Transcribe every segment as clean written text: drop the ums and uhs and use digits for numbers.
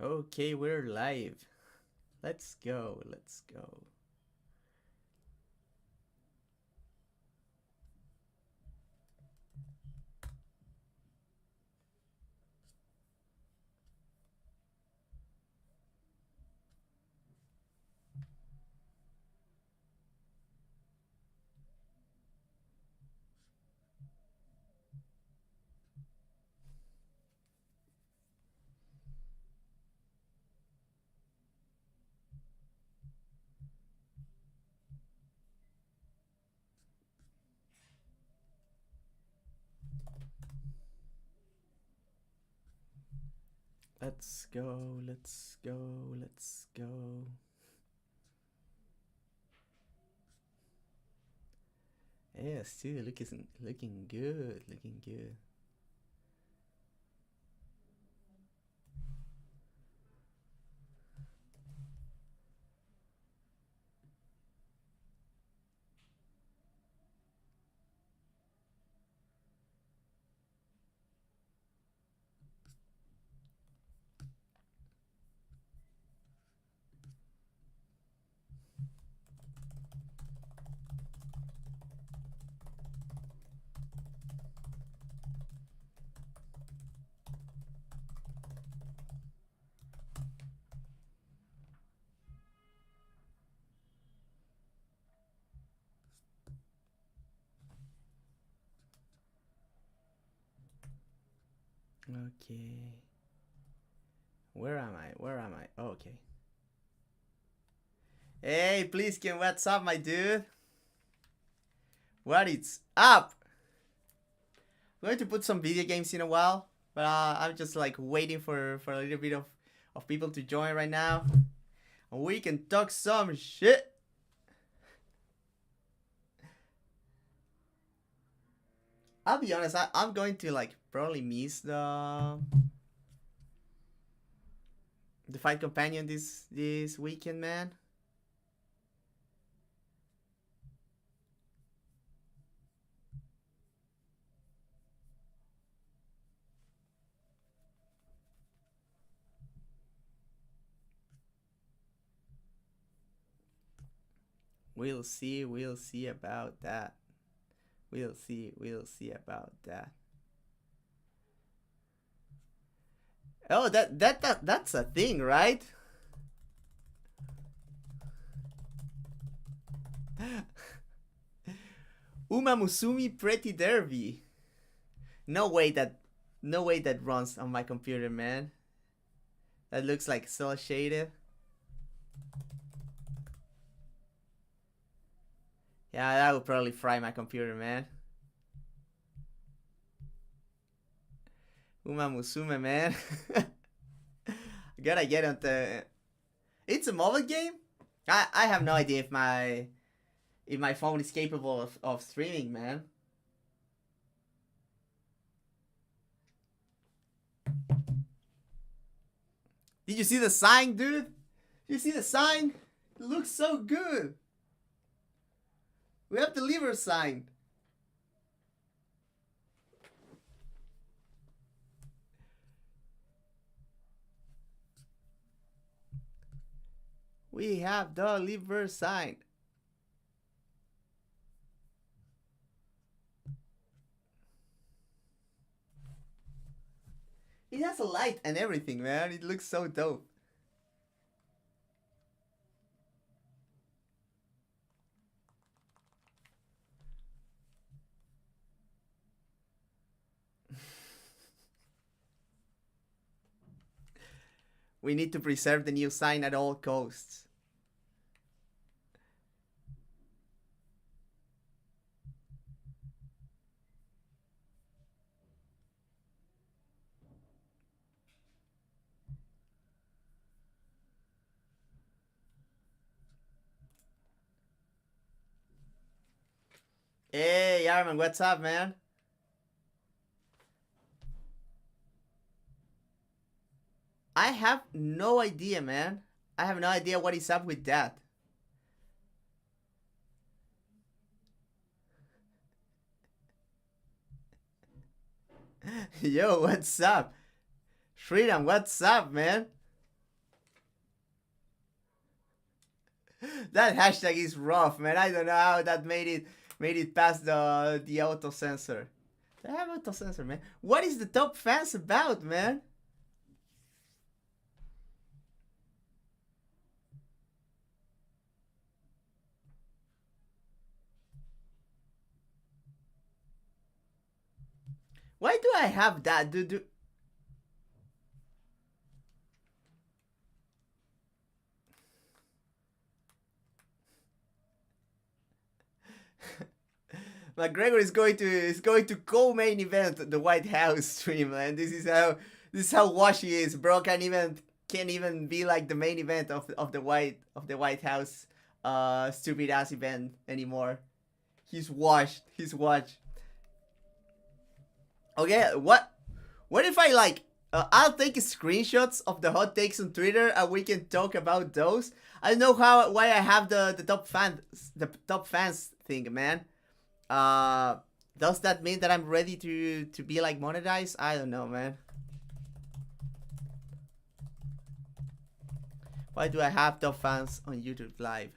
Okay, we're live. Let's go. Let's go. Let's go. Let's go. Let's go. Yeah, still looking good. Looking good. Okay. Where am I? Where am I? Oh, okay. Hey, please, what's up, my dude? What is up? I'm going to put some video games in a while, but I'm just like waiting for a little bit of people to join right now, and we can talk some shit. I'll be honest, I'm going to like probably miss the fight companion this weekend, man. We'll see about that. We'll see about that. Oh, that's a thing, right? Uma Musumi Pretty Derby. No way that no way that runs on my computer, man. That looks like cel shaded. Yeah, that would probably fry my computer, man. Uma Musume, man. Gotta get on the. It's a mobile game. I have no idea if my phone is capable of streaming, man. Did you see the sign, dude? Did you see the sign? It looks so good. We have the liver sign. We have the liver sign. It has a light and everything, man. It looks so dope. We need to preserve the new sign at all costs. Hey, Arman, what's up, man? I have no idea, man. I have no idea what is up with that. Yo, what's up? Freedom, what's up, man? That hashtag is rough, man. I don't know how that made it past the auto censor. They have auto censor, man. What is the top fans about, man? Why do I have that? Do McGregor is going to co-main event the White House stream, man. This is how washy he is. Bro can't even be like the main event of the White House stupid ass event anymore. He's washed. He's washed. Okay, what if I like I'll take screenshots of the hot takes on Twitter and we can talk about those. I don't know why I have the top fans thing, man. Uh, does that mean that I'm ready to be like monetized? I don't know, man. Why do I have top fans on YouTube Live?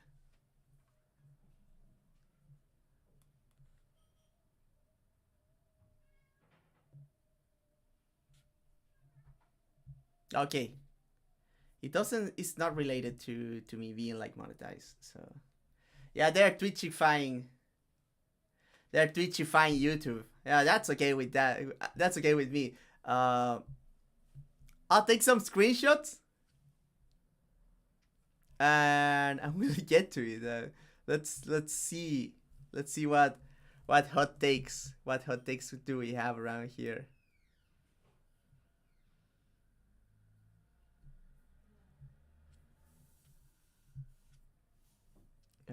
Okay, it doesn't. It's not related to me being like monetized. So yeah, they're Twitchifying. They're Twitchifying YouTube. Yeah, that's okay with that. That's okay with me. I'll take some screenshots and I'm gonna get to it. Let's see what hot takes do we have around here.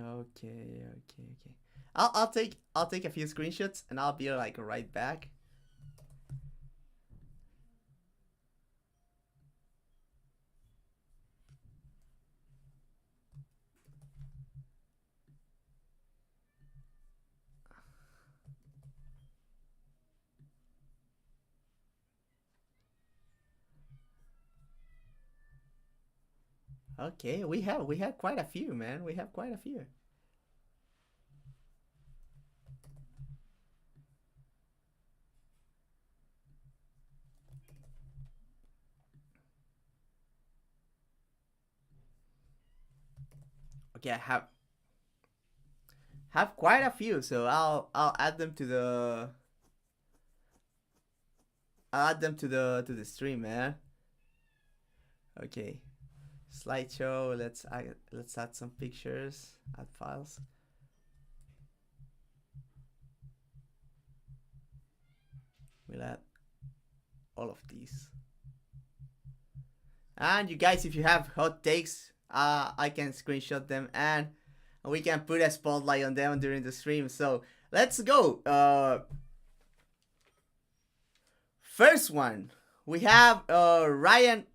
Okay. I'll take a few screenshots and I'll be like right back. Okay, we have quite a few, man. We have quite a few. Okay, I have quite a few, so I'll add them to the to the stream, man. Okay, slideshow. Let's add some pictures. Add files. We'll add all of these. And you guys, if you have hot takes, I can screenshot them and we can put a spotlight on them during the stream. So let's go. First one, we have Ryan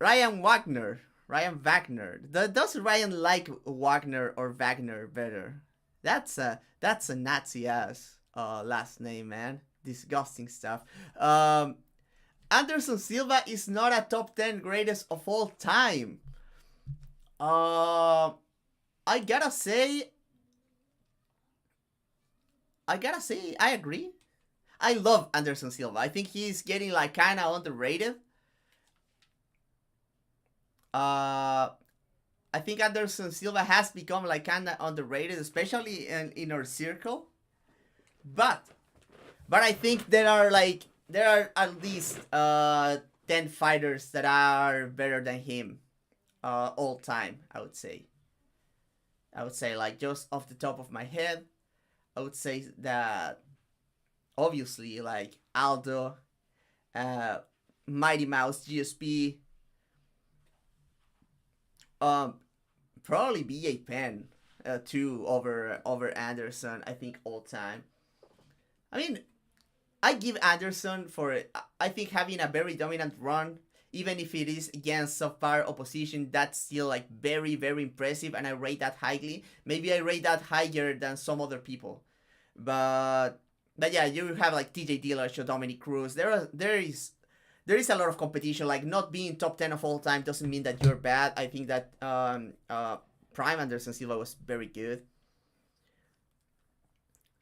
Wagner. Ryan Wagner. Does Ryan like Wagner or Wagner better? That's a Nazi ass last name, man. Disgusting stuff. Anderson Silva is not a top 10 greatest of all time. I gotta say, I agree. I love Anderson Silva. I think he's getting like kind of underrated. I think Anderson Silva has become like kind of underrated, especially in our circle. But I think there are at least 10 fighters that are better than him all time. I would say like just off the top of my head, I would say that obviously like Aldo, Mighty Mouse, GSP, probably BA Penn too over Anderson. I think all time. I mean, I give Anderson for I think having a very dominant run, even if it is against subpar opposition, that's still like very impressive, and I rate that highly. Maybe I rate that higher than some other people, but yeah, you have like TJ Dillashaw, Dominic Cruz. There is a lot of competition. Like not being top 10 of all time doesn't mean that you're bad. I think that prime Anderson Silva was very good.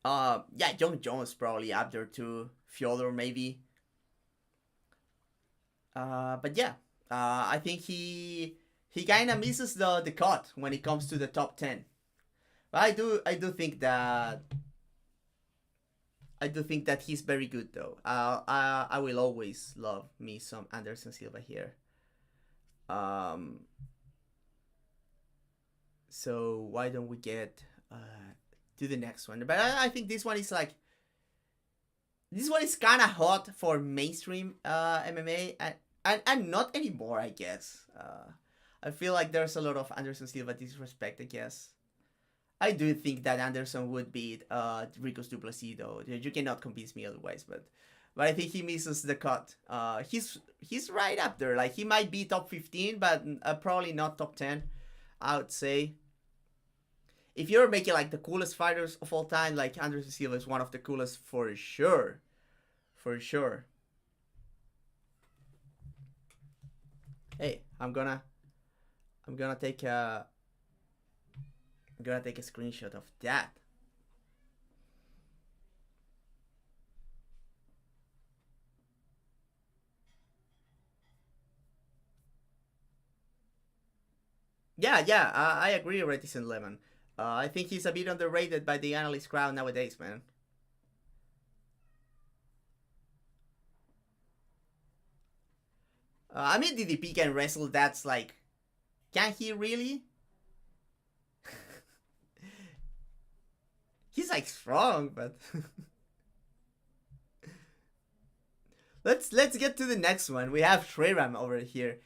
Yeah, John Jones probably up there too. Fyodor maybe. But yeah, I think he kind of misses the cut when it comes to the top 10. But I do think that he's very good though. I will always love me some Anderson Silva here. So why don't we get to the next one? But I think this one is like, this one is kind of hot for mainstream MMA, and not anymore, I guess. I feel like there's a lot of Anderson Silva disrespect, I guess. I do think that Anderson would beat Ricos Duplessis, though. You cannot convince me otherwise, but I think he misses the cut. He's right up there. Like, he might be top 15, but probably not top 10, I would say. If you're making like the coolest fighters of all time, like, Anderson Silva is one of the coolest for sure. For sure. Hey, I'm gonna take a screenshot of that. Yeah, I agree, Reticent Lemon. I think he's a bit underrated by the analyst crowd nowadays, man. I mean, DDP can wrestle. That's like, can he really? He's like strong, but let's get to the next one. We have Shreram over here,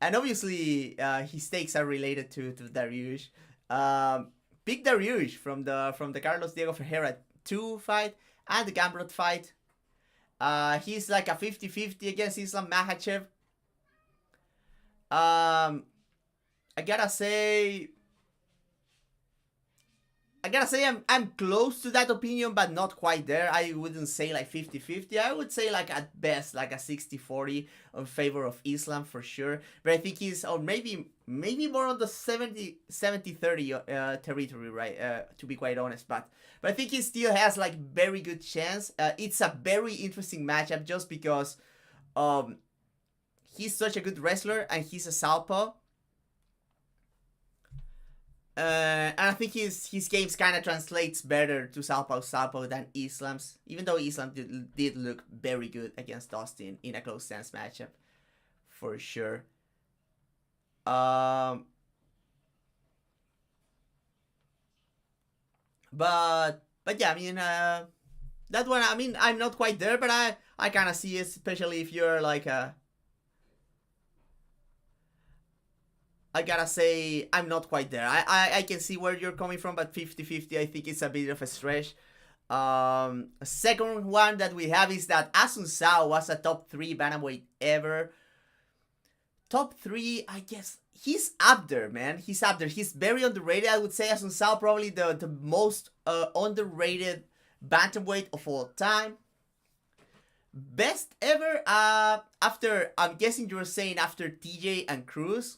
and obviously his stakes are related to Dariush. Big Dariush from the Carlos Diego Ferreira 2 fight and the Gamrot fight. He's like a 50-50 against Islam Makhachev. I gotta say I'm close to that opinion, but not quite there. I wouldn't say like 50-50. I would say like at best like a 60-40 in favor of Islam for sure. But I think he's, or maybe more on the 70-30 territory, right? To be quite honest, but I think he still has like very good chance. It's a very interesting matchup just because he's such a good wrestler and he's a southpaw. And I think his games kind of translates better to Southpaw than Islam's, even though Islam did look very good against Austin in a close stance matchup, for sure. But yeah, I mean, that one, I mean, I'm not quite there, but I kind of see it, especially if you're like a, I gotta say, I'm not quite there. I can see where you're coming from, but 50-50, I think it's a bit of a stretch. Second one that we have is that Asun Sao was a top 3 bantamweight ever. Top 3, I guess, he's up there, man. He's up there. He's very underrated. I would say Asun Sao probably the most underrated bantamweight of all time. Best ever, after, I'm guessing you were saying after TJ and Cruz.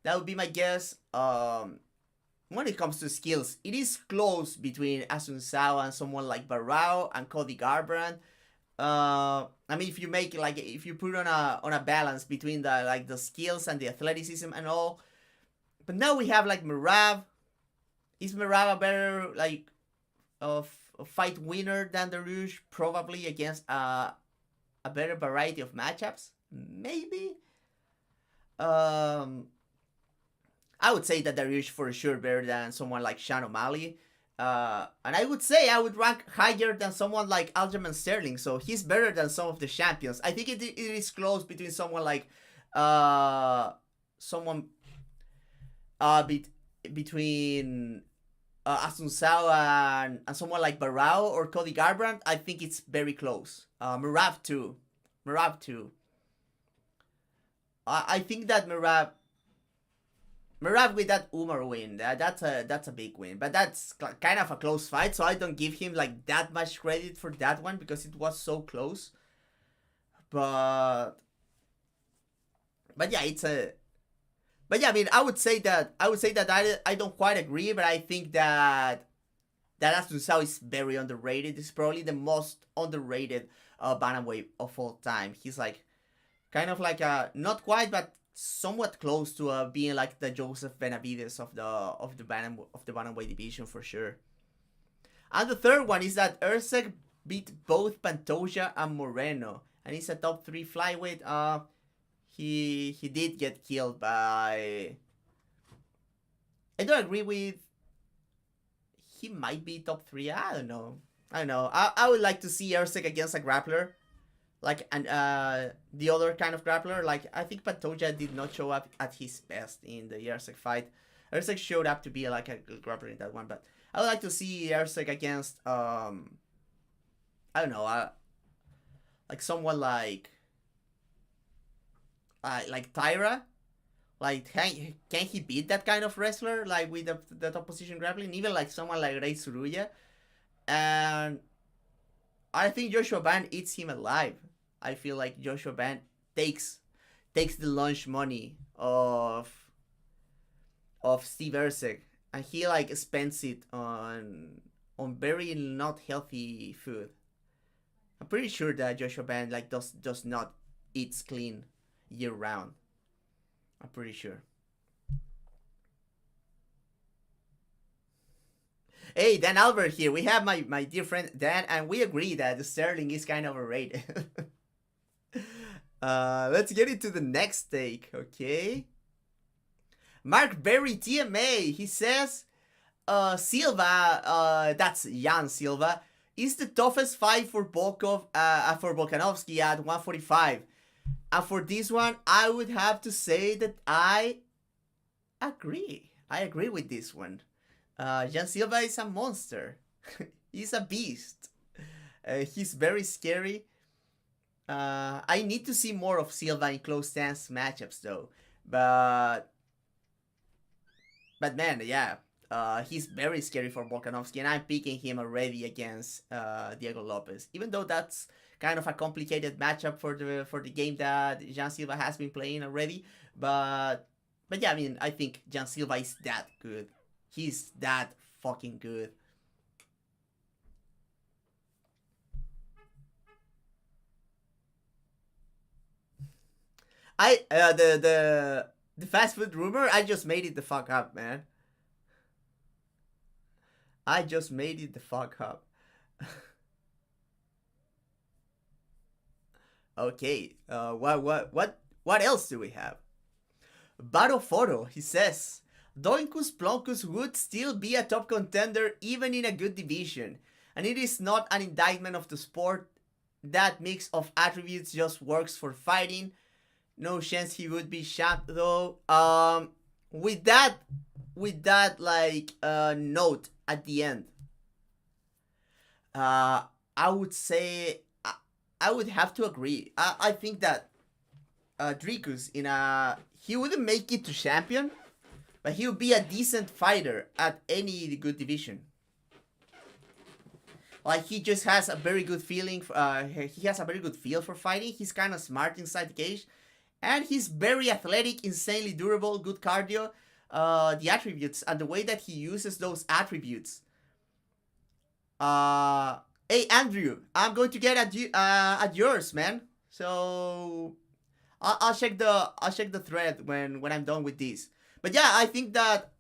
That would be my guess. When it comes to skills, it is close between Asun Sao and someone like Barao and Cody Garbrandt. I mean, if you make like, if you put on a balance between the skills and the athleticism and all. But now we have like Merab. Is Merab a better like a fight winner than Dariush? Probably against a better variety of matchups. Maybe. I would say that Dariush for sure better than someone like Sean O'Malley. And I would say I would rank higher than someone like Aljamain Sterling. So he's better than some of the champions. I think it is close between someone like between Asun Sao and someone like Barao or Cody Garbrandt. I think it's very close. Merab too. I think that Merab with that Umar win, that's a big win. But that's kind of a close fight, so I don't give him like that much credit for that one because it was so close. But yeah, But yeah, I mean, I would say that I don't quite agree, but I think that Assunção is very underrated. He's probably the most underrated bantamweight of all time. He's like kind of like not quite, but somewhat close to being like the Joseph Benavides of the bantamweight division for sure. And the third one is that Erceg beat both Pantoja and Moreno, and he's a top three flyweight. He did get killed by. I don't agree with. He might be top three. I don't know. I would like to see Erceg against a grappler, like the other kind of grappler. Like I think Pantoja did not show up at his best in the Erceg fight. Erceg showed up to be like a good grappler in that one, but I would like to see Erceg against I don't know, like someone like Tyra. Like can he beat that kind of wrestler like with the top position grappling? Even like someone like Rey Suruya, and I think Joshua Ban eats him alive. I feel like Joshua Ban takes the lunch money of Steve Erceg, and he like spends it on very not healthy food. I'm pretty sure that Joshua Ban like does not eats clean year round. I'm pretty sure. Hey, Dan Albert here. We have my dear friend Dan, and we agree that Sterling is kind of overrated. Let's get into the next take, okay? Mark Berry TMA. He says, Silva, that's Jan Silva, is the toughest fight for for Volkanovski at 145. And for this one, I would have to say that I agree. I agree with this one. Jan Silva is a monster. He's a beast. He's very scary. I need to see more of Silva in close stance matchups though. But man, yeah. He's very scary for Volkanovski, and I'm picking him already against Diego Lopez. Even though that's kind of a complicated matchup for the game that Jan Silva has been playing already, but yeah, I mean, I think Jan Silva is that good. He's that fucking good. The fast food rumor, I just made it the fuck up, man. I just made it the fuck up. Okay, what else do we have? Baro Foro, he says, Doinkus Plonkus would still be a top contender even in a good division, and it is not an indictment of the sport. That mix of attributes just works for fighting. No chance he would be champ though. With that like note at the end, I would say I would have to agree. I think that Dricus he wouldn't make it to champion, but he would be a decent fighter at any good division. Like he just has a very good feeling. He has a very good feel for fighting. He's kind of smart inside the cage, and he's very athletic, insanely durable, good cardio. The attributes and the way that he uses those attributes. Hey Andrew, I'm going to get at yours, man. So I'll check the thread when I'm done with this. But yeah, I think that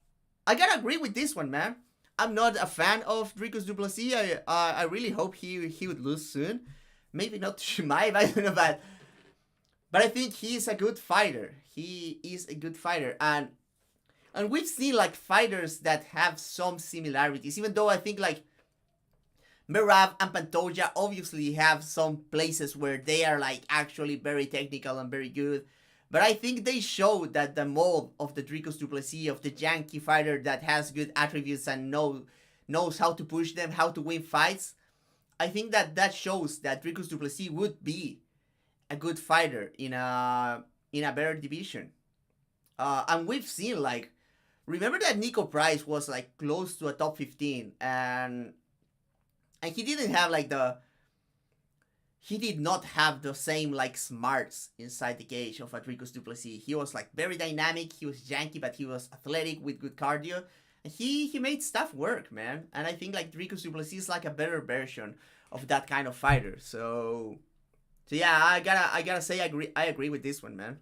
I gotta agree with this one, man. I'm not a fan of Dricus du Plessis. I really hope he would lose soon. Maybe not to Shimaev, I don't know, but I think he's a good fighter. He is a good fighter, and we've seen like fighters that have some similarities. Even though I think like Merab and Pantoja obviously have some places where they are like actually very technical and very good. But I think they show that the mold of the Dricus du Plessis, of the Yankee fighter that has good attributes and knows how to push them, how to win fights. I think that shows that Dricus du Plessis would be a good fighter in a better division. And we've seen like, remember that Nico Price was like close to a top 15, and he didn't have like he did not have the same like smarts inside the cage of Dricus du Plessis. He was like very dynamic, he was janky, but he was athletic with good cardio. And he made stuff work, man. And I think like Dricus du Plessis is like a better version of that kind of fighter. So yeah, I gotta say I agree with this one, man.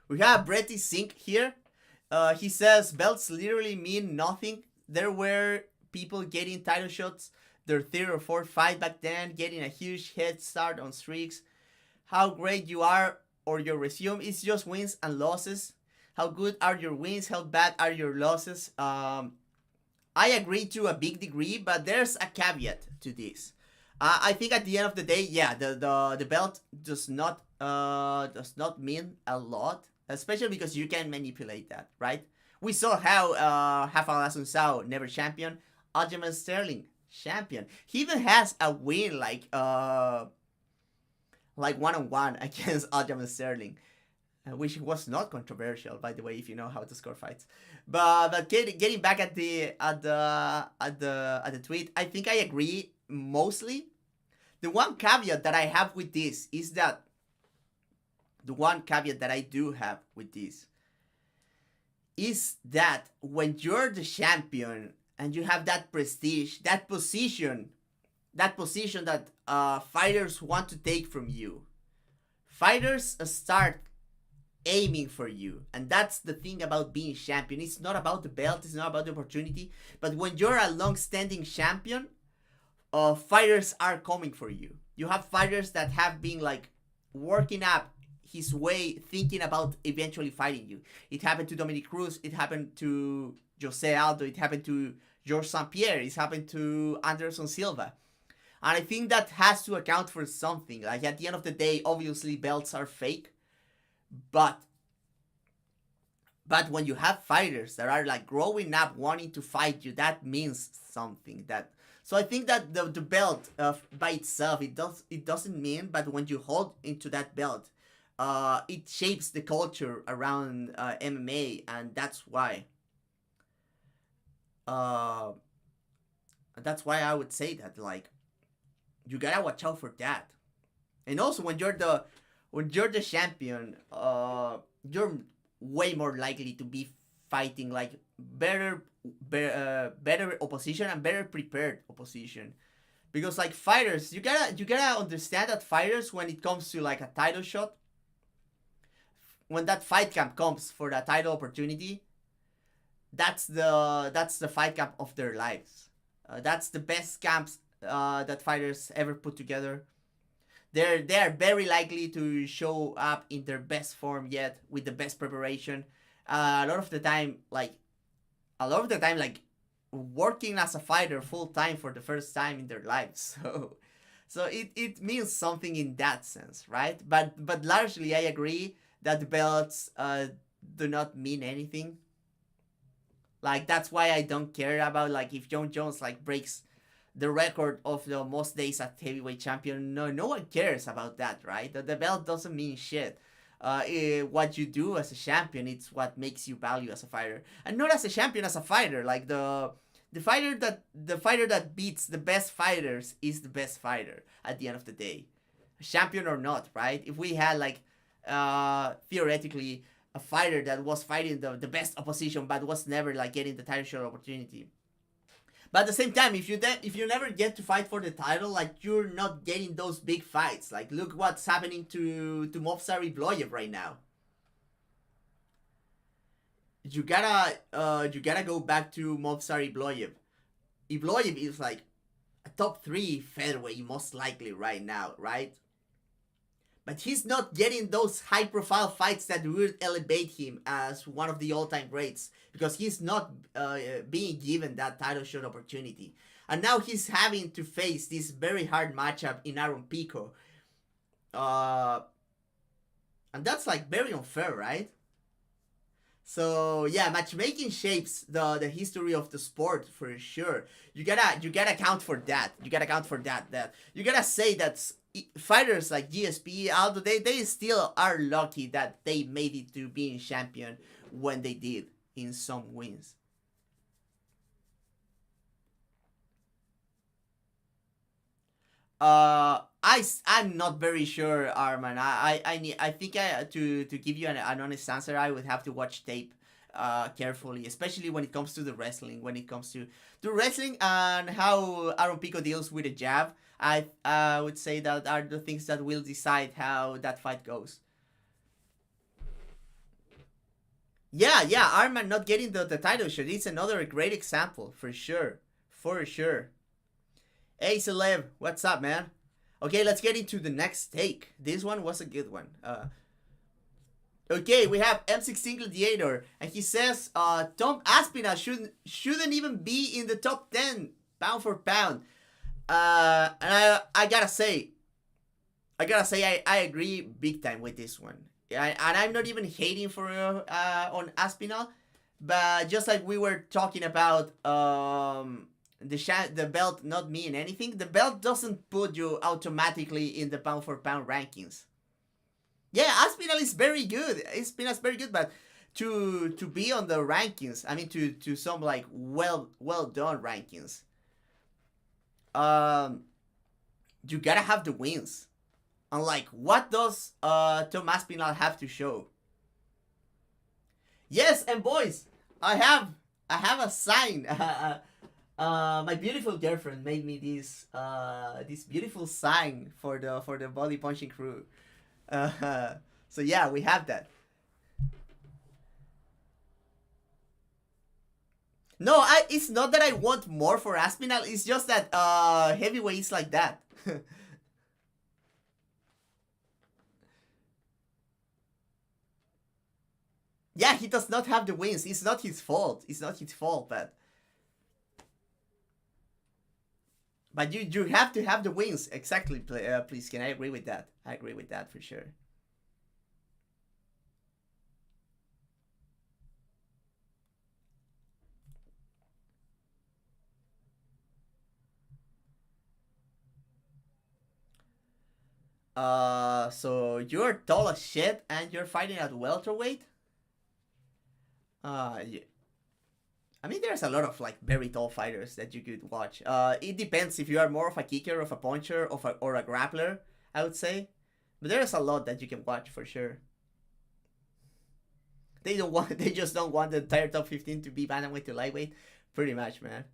We have Bretty Sink here. He says belts literally mean nothing. There were people getting title shots their third or fourth fight back then, getting a huge head start on streaks. How great you are or your resume is just wins and losses. How good are your wins? How bad are your losses? I agree to a big degree, but there's a caveat to this. I think at the end of the day, yeah, the belt does not mean a lot, especially because you can manipulate that, right? We saw how Rafael Assunção, never champion, Aljamain Sterling, champion. He even has a win like one-on-one against Aljamain Sterling, which was not controversial, by the way, if you know how to score fights. But getting back at the tweet, I think I agree mostly. The one caveat that I have with this is that the one caveat that I do have with this is that when you're the champion and you have that prestige, that position that fighters want to take from you, fighters start aiming for you. And that's the thing about being champion. It's not about the belt, it's not about the opportunity, but when you're a long-standing champion, fighters are coming for you. You have fighters that have been like working up his way, thinking about eventually fighting you. It happened to Dominic Cruz, it happened to Jose Aldo, it happened to Georges St-Pierre, it happened to Anderson Silva. And I think that has to account for something. Like at the end of the day, obviously belts are fake, but when you have fighters that are like growing up wanting to fight you, that means something. So I think that the belt by itself, it doesn't mean, but when you hold into that belt, it shapes the culture around MMA, and that's why I would say that, like, you gotta watch out for that. And also when you're the champion, you're way more likely to be fighting like better opposition and better prepared opposition. Because like fighters, you gotta understand that fighters, when it comes to like a title shot, when that fight camp comes for the title opportunity, that's the fight camp of their lives. That's the best camps that fighters ever put together. They are very likely to show up in their best form yet, with the best preparation. A lot of the time, like working as a fighter full time for the first time in their lives. So it means something in that sense, right? But largely I agree that the belts do not mean anything. Like that's why I don't care about like if Jon Jones like breaks the record of the most days at heavyweight champion. No one cares about that, right? The belt doesn't mean shit. What you do as a champion, it's what makes you value as a fighter, and not as a champion, as a fighter. Like the fighter that beats the best fighters is the best fighter at the end of the day, champion or not, right? If we had like theoretically a fighter that was fighting the best opposition but was never like getting the title shot opportunity. But at the same time, if you never get to fight for the title, like you're not getting those big fights. Like look what's happening to Movsar Evloev right now. You gotta go back to Movsar Evloev. Evloev is like a top 3 featherweight most likely right now, right? But he's not getting those high-profile fights that would elevate him as one of the all-time greats, because he's not being given that title shot opportunity. And now he's having to face this very hard matchup in Aaron Pico. And that's like very unfair, right? So yeah, matchmaking shapes the history of the sport for sure. You gotta account for that. That you gotta say that fighters like GSP, Aldo, they still are lucky that they made it to being champion when they did in some wins. I'm not very sure, Arman. I think to give you an honest answer, I would have to watch tape carefully, especially when it comes to the wrestling. When it comes to wrestling and how Aaron Pico deals with a jab, I would say that are the things that will decide how that fight goes. Yeah, yeah, Arman not getting the title shot. It's another great example for sure, for sure. Hey Celeb, what's up, man? Okay, let's get into the next take. This one was a good one. Okay, we have M16 Gladiator, and he says Tom Aspinall shouldn't even be in the top 10 pound for pound. And I gotta say, I agree big time with this one. And I'm not even hating for on Aspinall, but just like we were talking about the belt not mean anything, the belt doesn't put you automatically in the pound for pound rankings. Yeah, Aspinall is very good. Aspinall's very good, but to be on the rankings, I mean to some like well done rankings, you gotta have the wins. And like, what does Tom Aspinall have to show? Yes, and boys, I have a sign. My beautiful girlfriend made me this beautiful sign for the body punching crew. So yeah, we have that. No, it's not that I want more for Aspinall. It's just that heavyweight is like that. Yeah, he does not have the wins. It's not his fault. It's not his fault, but you have to have the wins. Exactly, please. Can I agree with that? I agree with that for sure. So you're tall as shit and you're fighting at welterweight. Yeah. I mean, there's a lot of like very tall fighters that you could watch. It depends if you are more of a kicker, of a puncher, or a grappler. I would say, but there's a lot that you can watch for sure. They don't want. They just don't want the entire top 15 to be bantamweight to lightweight. Pretty much, man.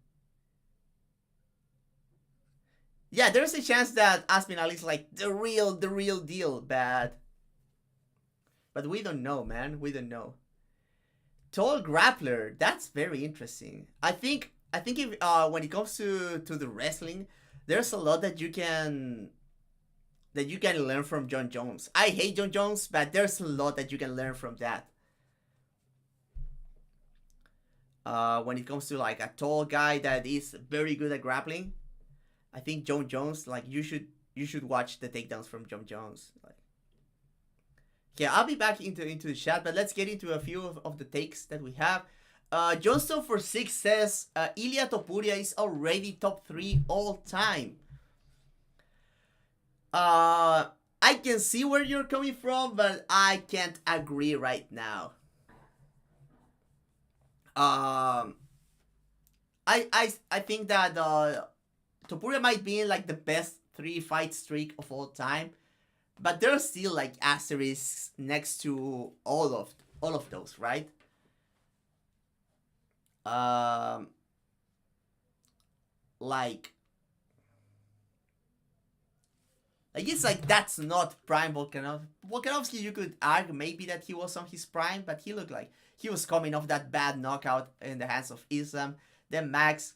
Yeah, there's a chance that Aspinall is like the real deal, but we don't know, man. We don't know. Tall grappler. That's very interesting. I think if when it comes to the wrestling, there's a lot that you can learn from John Jones. I hate John Jones, but there's a lot that you can learn from that. When it comes to like a tall guy that is very good at grappling, I think John Jones, like you should watch the takedowns from John Jones. Like, yeah, I'll be back into the chat, but let's get into a few of the takes that we have. Johnston for 6 says Ilya Topuria is already top 3 all time. I can see where you're coming from, but I can't agree right now. I think that Topuria might be in like the best 3 fight streak of all time, but there's still like asterisks next to all of those, right? Um, like it's like that's not prime Volkanovski. Volkanovski, you could argue maybe that he was on his prime, but he looked like he was coming off that bad knockout in the hands of Islam. Then Max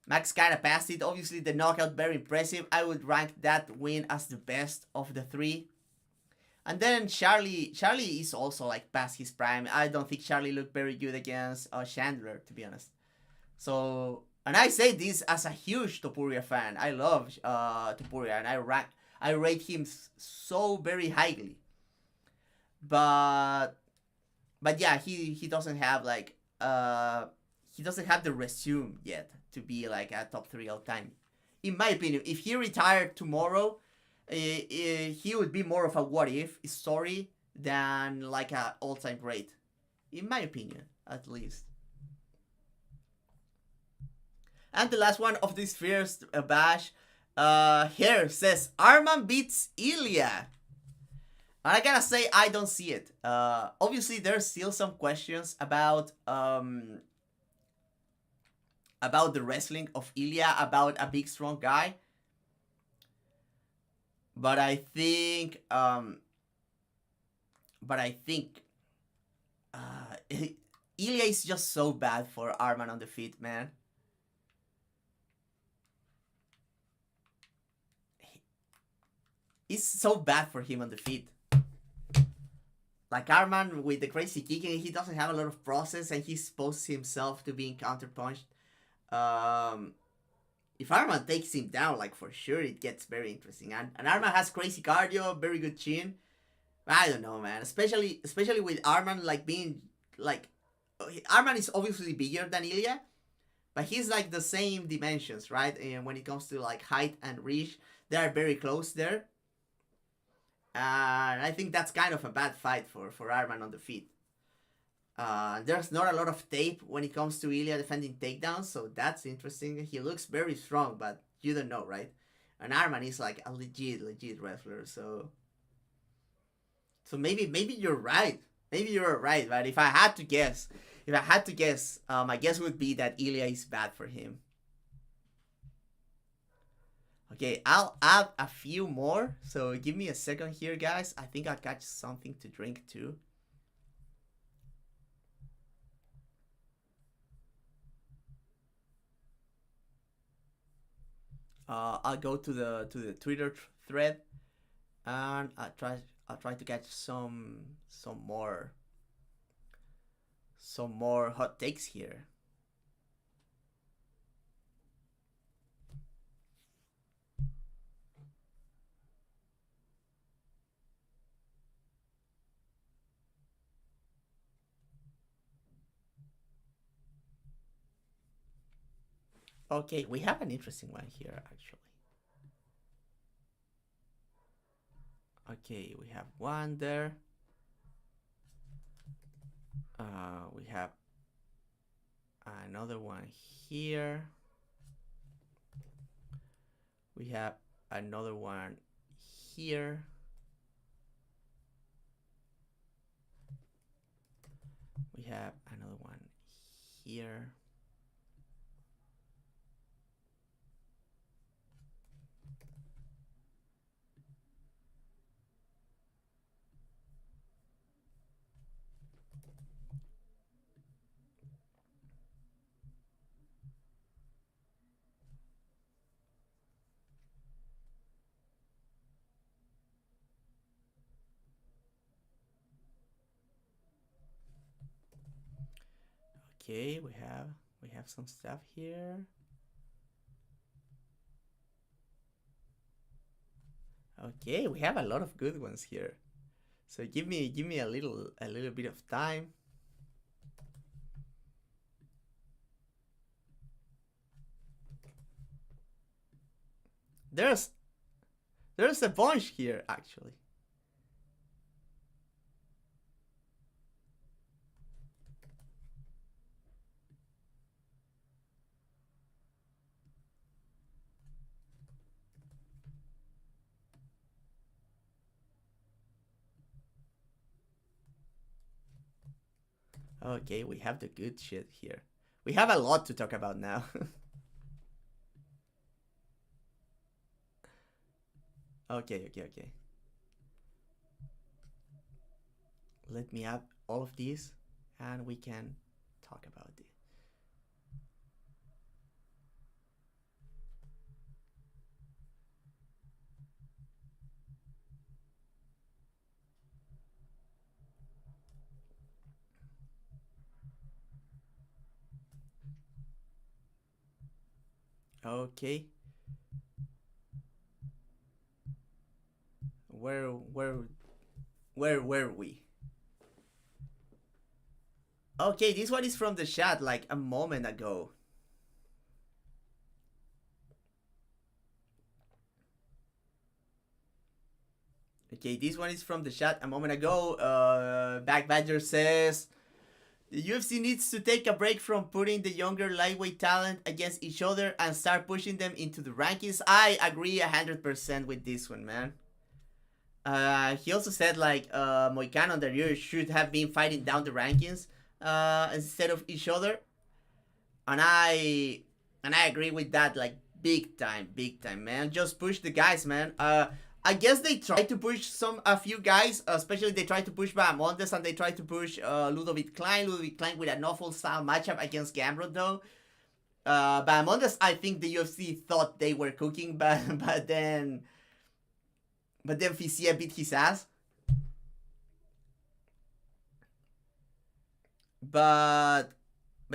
kind of passed it. Obviously, the knockout very impressive. I would rank that win as the best of the 3. And then Charlie is also like past his prime. I don't think Charlie looked very good against Chandler, to be honest. So, and I say this as a huge Topuria fan. I love Topuria, and I rate him so very highly. But yeah, he doesn't have like he doesn't have the resume yet to be like a top 3 all time. In my opinion, if he retired tomorrow, he would be more of a what if story than like a all time great. In my opinion, at least. And the last one of this first bash, Here says Arman beats Ilya. And I gotta say, I don't see it. Obviously, there's still some questions about the wrestling of Ilya, about a big strong guy. But I think Ilya is just so bad for Arman on the feet, man. It's so bad for him on the feet. Like Arman with the crazy kicking, he doesn't have a lot of process, and he exposes himself to being counterpunched. If Arman takes him down, like for sure, it gets very interesting. And Arman has crazy cardio, very good chin. I don't know, man. Especially with Arman like being like, Arman is obviously bigger than Ilya, but he's like the same dimensions, right? And when it comes to like height and reach, they are very close there. And I think that's kind of a bad fight for Arman on the feet. There's not a lot of tape when it comes to Ilya defending takedowns, so that's interesting. He looks very strong, but you don't know, right? And Arman is like a legit wrestler, so maybe you're right. Maybe you're right, but if I had to guess, my guess would be that Ilya is bad for him. Okay, I'll add a few more, so give me a second here, guys. I think I'll catch something to drink too. I'll go to the Twitter thread, and I'll try to catch some more hot takes here. Okay, we have an interesting one here, actually. Okay, we have one there. We have another one here. We have another one here. We have another one here. Okay, we have some stuff here. Okay, we have a lot of good ones here. So give me a little bit of time. There's a bunch here, actually. Okay, we have the good shit here. We have a lot to talk about now. Okay. Let me add all of these, and we can talk about it. Okay. Where were we? Okay, this one is from the chat like a moment ago. Okay, this one is from the chat a moment ago. Back Badger says The UFC needs to take a break from putting the younger lightweight talent against each other and start pushing them into the rankings. I agree 100% with this one, man. He also said like Moicano and Dario should have been fighting down the rankings instead of each other, and I agree with that like big time, man. Just push the guys, man. I guess they tried to push a few guys, especially they tried to push Bahamondes and they tried to push Ludovic Klein. Ludovic Klein with an awful style matchup against Gambro though. Bahamondes, I think the UFC thought they were cooking, but then Fisia beat his ass. But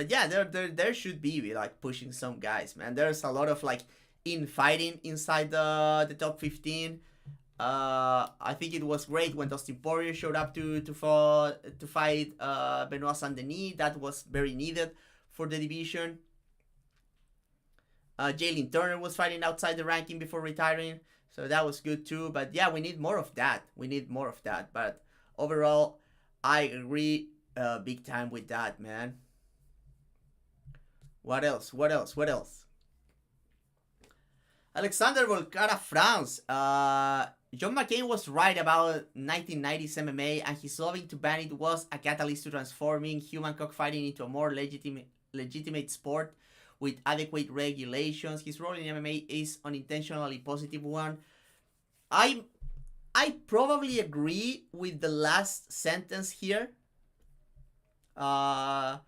yeah, there should be like pushing some guys, man. There's a lot of like infighting inside the top 15. I think it was great when Dustin Poirier showed up to fight Benoit Saint Denis. That was very needed for the division. Jalen Turner was fighting outside the ranking before retiring, so that was good too. But yeah, we need more of that. But overall, I agree big time with that, man. What else? Alexander Volkara frowns. John McCain was right about 1990s MMA, and his lobbying to ban it was a catalyst to transforming human cockfighting into a more legitimate sport with adequate regulations. His role in MMA is unintentionally positive one. I probably agree with the last sentence here. That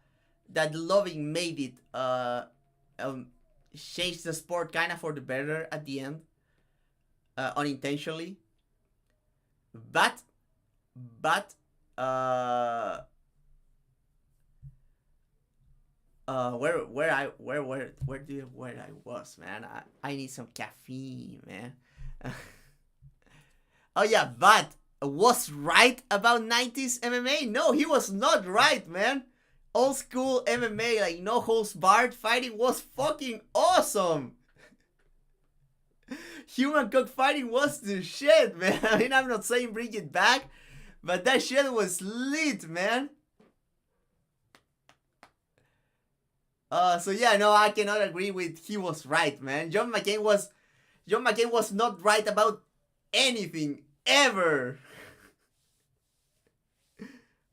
lobbying made it changed the sport kind of for the better at the end, unintentionally. But where I was, man. I need some caffeine, man. Oh yeah, but was right about 90s MMA? No, he was not right, man. Old school MMA, like no holds barred fighting was fucking awesome. Human cockfighting was the shit, man. I mean, I'm not saying bring it back, but that shit was lit, man. So yeah, no, I cannot agree with he was right, man. John McCain was not right about anything ever.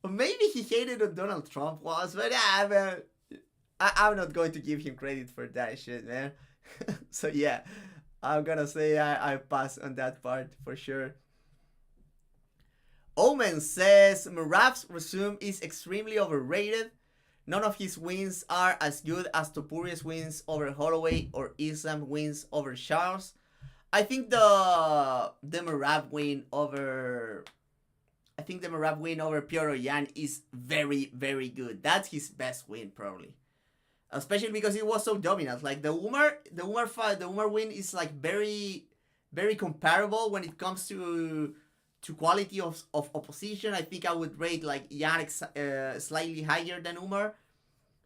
Maybe he hated what Donald Trump was, but yeah, I'm not going to give him credit for that shit, man. So yeah, I'm gonna say I pass on that part for sure. Omen says Murav's resume is extremely overrated. None of his wins are as good as Topuria's wins over Holloway or Islam wins over Charles. I think the Murav win over Piotr Yan is very, very good. That's his best win probably, especially because it was so dominant. Like the Umar win is like very, very comparable when it comes to quality of opposition. I think I would rate like Yan slightly higher than Umar,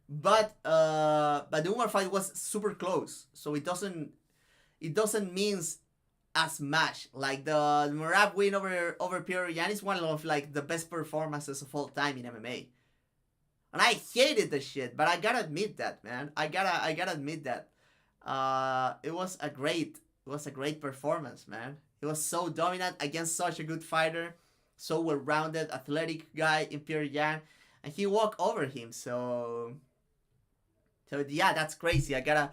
but the Umar fight was super close, so it doesn't mean as much. Like the Murad win over Piotr Yan is one of like the best performances of all time in MMA. And I hated the shit, but I gotta admit that, man. I gotta admit that. It was a great performance, man. He was so dominant against such a good fighter, so well-rounded, athletic guy in Piotr Yan, and he walked over him. So yeah, that's crazy. I gotta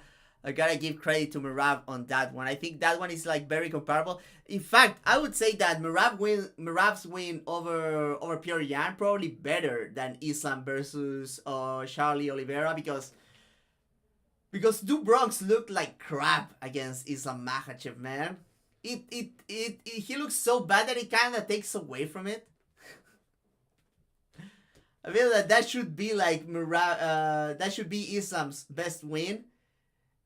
give credit to Murav on that one. I think that one is like very comparable. In fact, I would say that Murav's win over Piotr Yan probably better than Islam versus Charlie Oliveira because Du Bronx looked like crap against Islam Makhachev, man. He looks so bad that it kind of takes away from it. I feel that should be like that should be Islam's best win.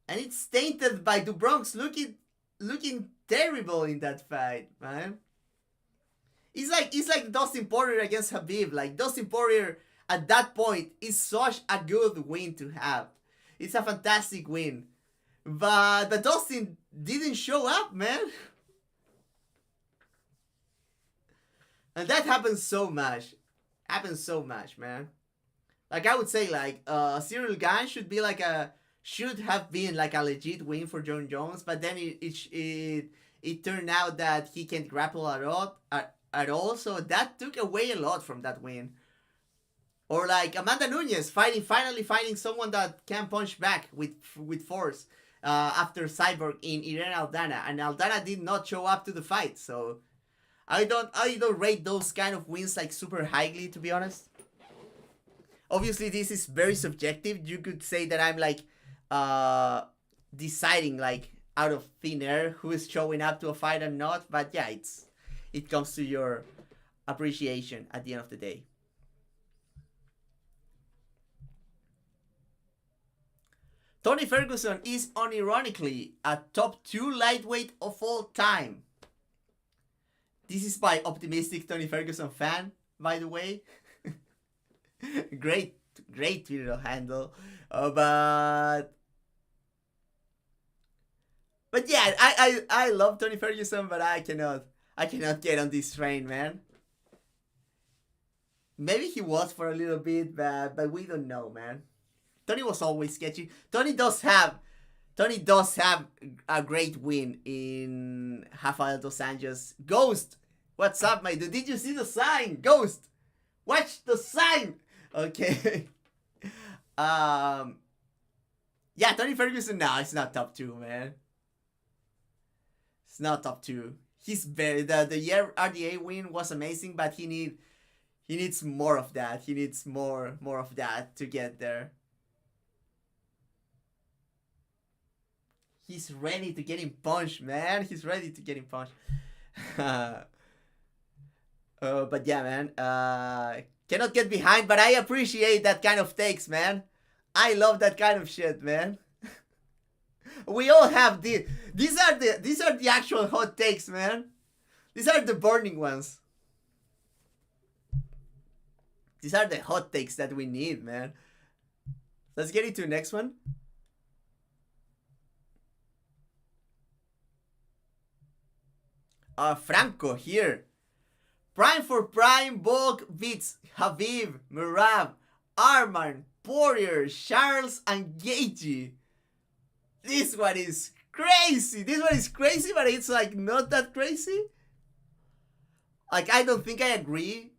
And it's tainted by Du Bronx looking terrible in that fight, man. It's like Dustin Poirier against Khabib. Like Dustin Poirier at that point is such a good win to have. It's a fantastic win. But Dustin didn't show up, man. And that happens so much. Man. Like I would say, like Cyril Gane should have been like a legit win for John Jones, but then it turned out that he can't grapple at all, so that took away a lot from that win. Or like Amanda Nunes finally fighting someone that can punch back with force after Cyborg in Irene Aldana, and Aldana did not show up to the fight. So I don't rate those kind of wins like super highly, to be honest. Obviously, this is very subjective. You could say that I'm like deciding like out of thin air who is showing up to a fight and not. But yeah, it comes to your appreciation at the end of the day. Tony Ferguson is unironically a top 2 lightweight of all time. This is by optimistic Tony Ferguson fan, by the way. great Twitter handle. But yeah, I love Tony Ferguson, but I cannot get on this train, man. Maybe he was for a little bit, but we don't know, man. Tony was always sketchy. Tony does have a great win in Rafael dos Anjos. Ghost, what's up, my dude? Did you see the sign? Ghost, watch the sign. Okay. Yeah, Tony Ferguson. No, it's not top 2, man. It's not top 2. He's very the year RDA win was amazing, but he needs more of that. He needs more of that to get there. He's ready to get him punched, man. He's ready to get him punched. But yeah, man. Cannot get behind, but I appreciate that kind of takes, man. I love that kind of shit, man. We all have these are the actual hot takes, man. These are the burning ones. These are the hot takes that we need, man. Let's get into the next one. Franco here. Prime for prime, Volk beats Habib, Merab, Arman, Poirier, Charles, and Gaethje. This one is crazy. This one is crazy, but it's like not that crazy. Like I don't think I agree,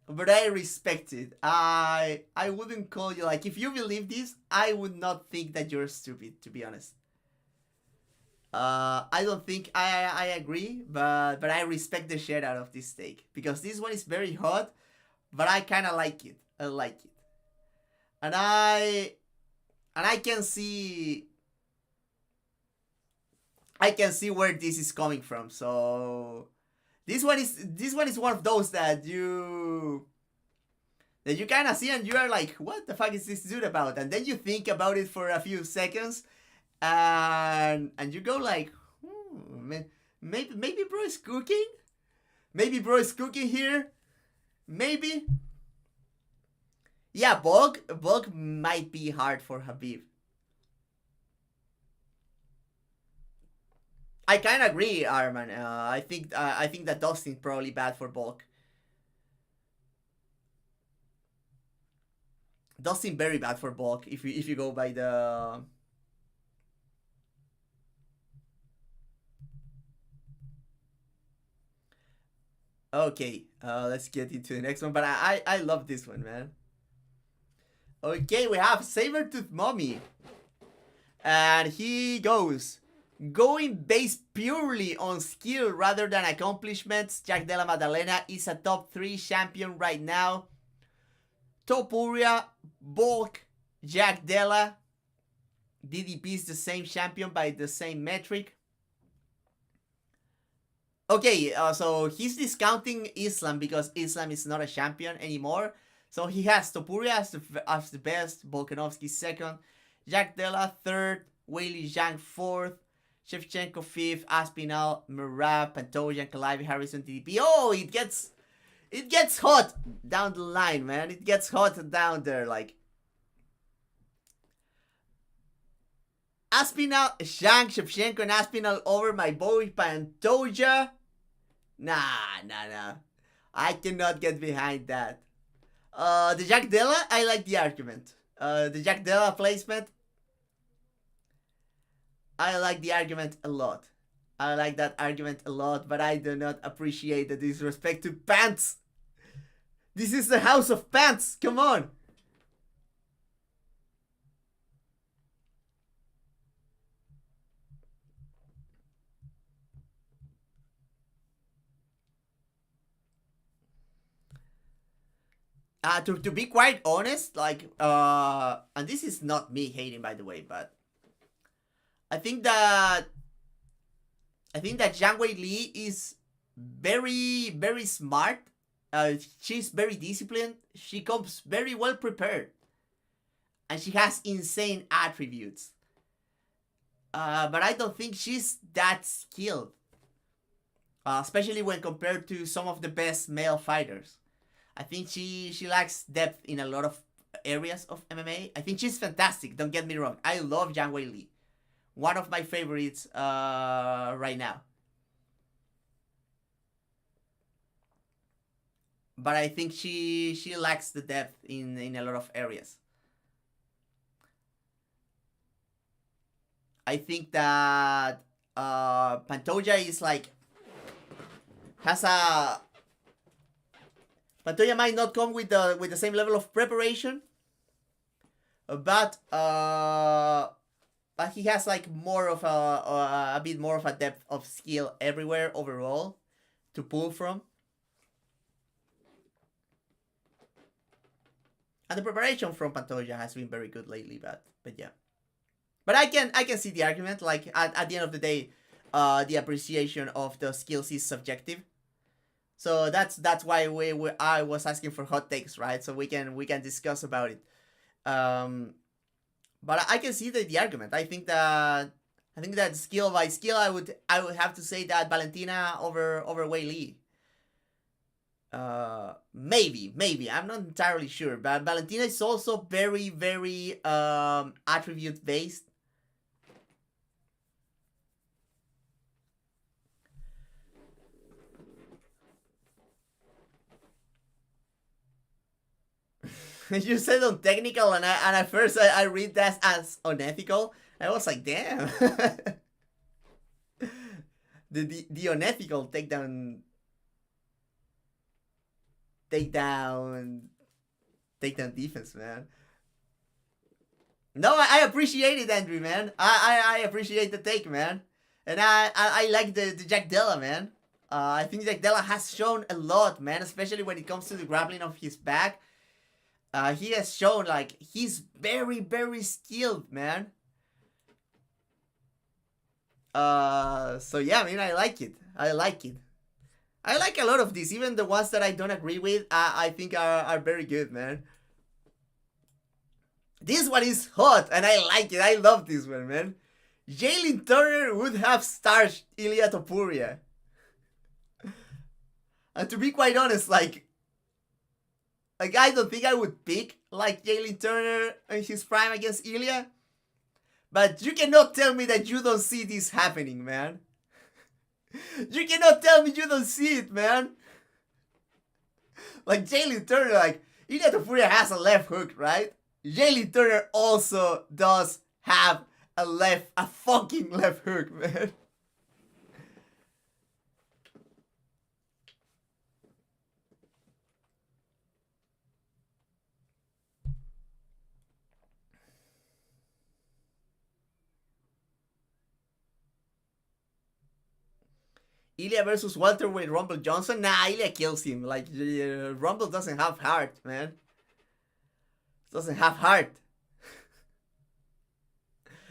but I respect it. I wouldn't call you like if you believe this, I would not think that you're stupid, to be honest. I don't think I agree, but I respect the shit out of this take because this one is very hot, but I kind of like it. I like it, and I can see where this is coming from. So this one is one of those that you kind of see and you are like, what the fuck is this dude about? And then you think about it for a few seconds. And you go like, maybe bro is cooking. Maybe bro is cooking here. Maybe. Yeah, Volk might be hard for Habib. I kind of agree, Arman. I think that Dustin's probably bad for Volk. Dustin very bad for Volk if you go by the. Okay, let's get into the next one. But I love this one, man. Okay, we have Sabertooth Mommy. And he goes, going based purely on skill rather than accomplishments, Jack Della Maddalena is a top 3 champion right now. Topuria, Volk, Jack Della. DDP is the same champion by the same metric. Okay, so he's discounting Islam because Islam is not a champion anymore. So he has Topuria as the best, Volkanovski second, Jack Della third, Weili Zhang fourth, Shevchenko fifth, Aspinall, Merab, Pantoja, Kalavi, Harrison, DDP. Oh, it gets hot down the line, man. It gets hot down there, like. Aspinall, Zhang, Shevchenko, and Aspinall over my boy Pantoja. Nah. I cannot get behind that. The Jack Della, I like the argument. The Jack Della placement, I like the argument a lot. I like that argument a lot, but I do not appreciate the disrespect to pants. This is the house of pants. Come on. To be quite honest, like, and this is not me hating, by the way, but I think that Zhang Wei Li is very, very smart. She's very disciplined. She comes very well prepared, and she has insane attributes. But I don't think she's that skilled, especially when compared to some of the best male fighters. I think she lacks depth in a lot of areas of MMA. I think she's fantastic. Don't get me wrong. I love Zhang Wei Li, one of my favorites right now. But I think she lacks the depth in a lot of areas. I think that Pantoja is like Pantoja might not come with the same level of preparation, but he has like more of a bit more of a depth of skill everywhere overall to pull from. And the preparation from Pantoja has been very good lately, but yeah. But I can see the argument. Like at the end of the day, the appreciation of the skills is subjective. So that's why I was asking for hot takes, right? So we can discuss about it. But I can see the argument. I think that skill by skill, I would have to say that Valentina over Wei Li. Maybe I'm not entirely sure, but Valentina is also very, very attribute based. You said untechnical, and at first I read that as unethical. I was like, damn. the unethical takedown defense, man. No, I appreciate it, Andrew, man. I appreciate the take, man. And I like the Jack Della, man. I think Jack Della has shown a lot, man, especially when it comes to the grappling of his back. He has shown, like, he's very, very skilled, man. So yeah, I mean, I like it. I like a lot of these, even the ones that I don't agree with. I think are very good, man. This one is hot, and I like it. I love this one, man. Jalen Turner would have starched Ilia Topuria. And to be quite honest, like I don't think I would pick like Jalen Turner in his prime against Ilia. But you cannot tell me that you don't see this happening, man. You cannot tell me you don't see it, man. Like Jalen Turner, like Ilia Topuria has a left hook, right? Jalen Turner also does have a fucking left hook, man. Ilia versus Walter with Rumble Johnson? Nah, Ilia kills him. Like, Rumble doesn't have heart, man. Doesn't have heart.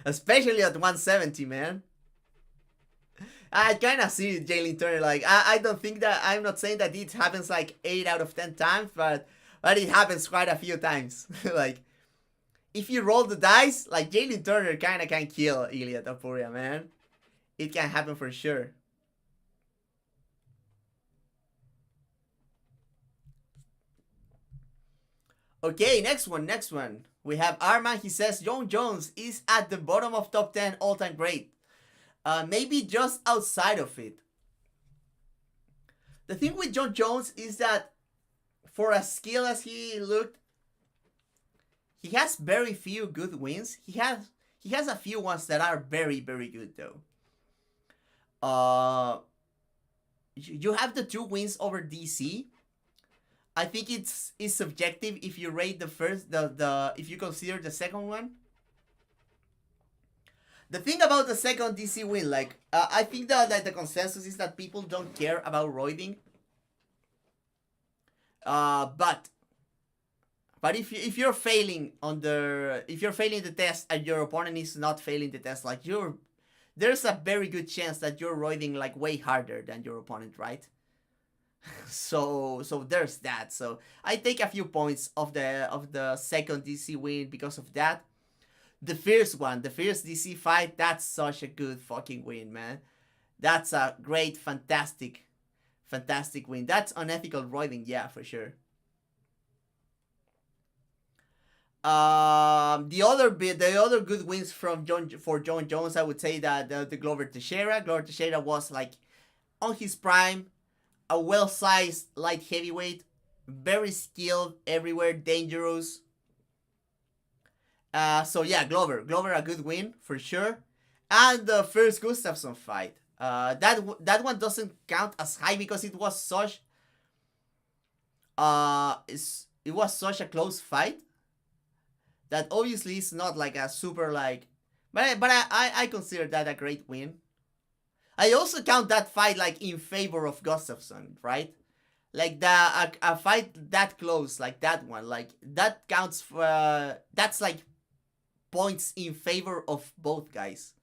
Especially at 170, man. I kind of see Jalen Turner. Like, I don't think that, I'm not saying that it happens like 8 out of 10 times, but it happens quite a few times. Like, if you roll the dice, like, Jalen Turner kind of can kill Ilia Topuria, man. It can happen for sure. Okay, next one. We have Arman. He says, Jon Jones is at the bottom of top 10 all-time great. Maybe just outside of it. The thing with Jon Jones is that for as skilled as he looked, he has very few good wins. He has a few ones that are very very good though. Uh, you have the two wins over DC. I think it's subjective if you rate the first the if you consider the second one. The thing about the second DC win, like I think that like the consensus is that people don't care about roiding. But if you're failing on the if you're failing the test and your opponent is not failing the test, like there's a very good chance that you're roiding like way harder than your opponent, right? So there's that. So I take a few points of the second DC win because of that. The first one, the first DC fight, that's such a good fucking win, man. That's a great, fantastic win. That's unethical roiding, yeah, for sure. The other good wins from John Jones, I would say that the Glover Teixeira. Glover Teixeira was like on his prime, a well-sized light heavyweight, very skilled everywhere, dangerous. So yeah, Glover a good win for sure. And the first Gustafsson fight, that one doesn't count as high because it was such it was such a close fight that obviously it's not like a super like, but I consider that a great win. I also count that fight like in favor of Gustafsson, right? Like a fight that close, like that one, like that counts for that's like points in favor of both guys,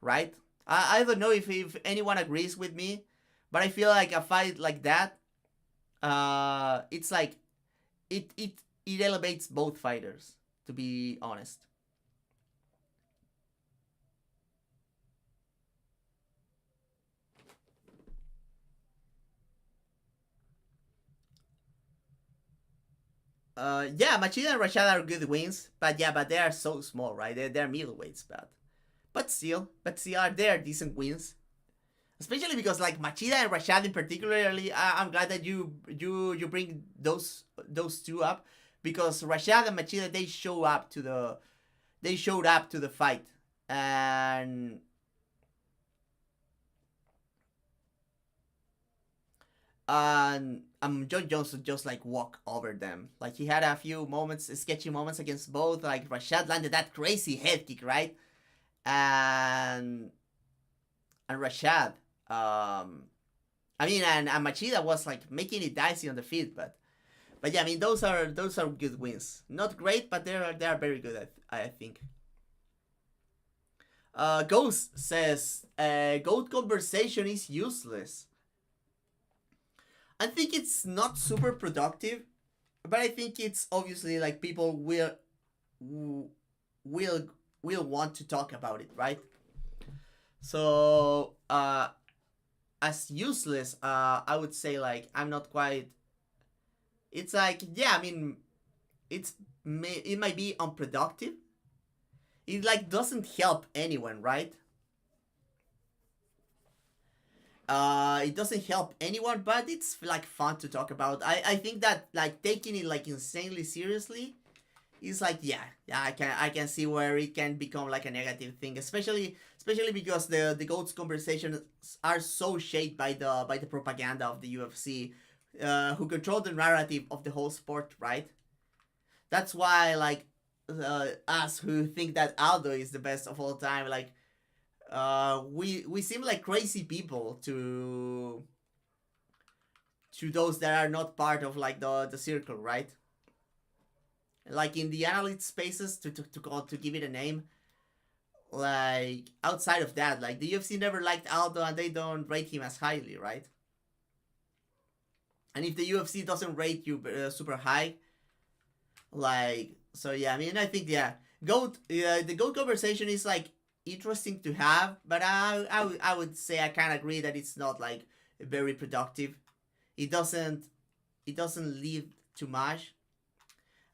right? I don't know if anyone agrees with me, but I feel like a fight like that, it's like it elevates both fighters, to be honest. Yeah, Machida and Rashad are good wins, but yeah, but they are so small, right? They're middleweights, but still, they're decent wins. Especially because like Machida and Rashad in particularly, I'm glad that you bring those two up, because Rashad and Machida they showed up to the fight, and John Jones would just like walk over them. Like he had a few moments, sketchy moments against both. Like Rashad landed that crazy head kick, right? And Rashad, I mean, and Machida was like making it dicey on the feet, but yeah, I mean those are good wins. Not great, but they are very good. I think. Ghost says, "Goat conversation is useless." I think it's not super productive, but I think it's obviously like people will will want to talk about it, right? So as useless, I would say like I'm not quite. It's like, yeah, I mean, it might be unproductive. It like doesn't help anyone, right? It doesn't help anyone, but it's like fun to talk about. I think that like taking it like insanely seriously is like, yeah, I can see where it can become like a negative thing, especially because the goats conversations are so shaped by the propaganda of the UFC, who control the narrative of the whole sport, right? That's why like us who think that Aldo is the best of all time, like we seem like crazy people to those that are not part of like the circle, right? Like in the analyst spaces, to give it a name, like outside of that, like the UFC never liked Aldo and they don't rate him as highly, right? And if the UFC doesn't rate you super high, like, so yeah, I mean, I think, yeah, the goat conversation is like interesting to have, but I would say I kind of agree that it's not like very productive. It doesn't leave too much.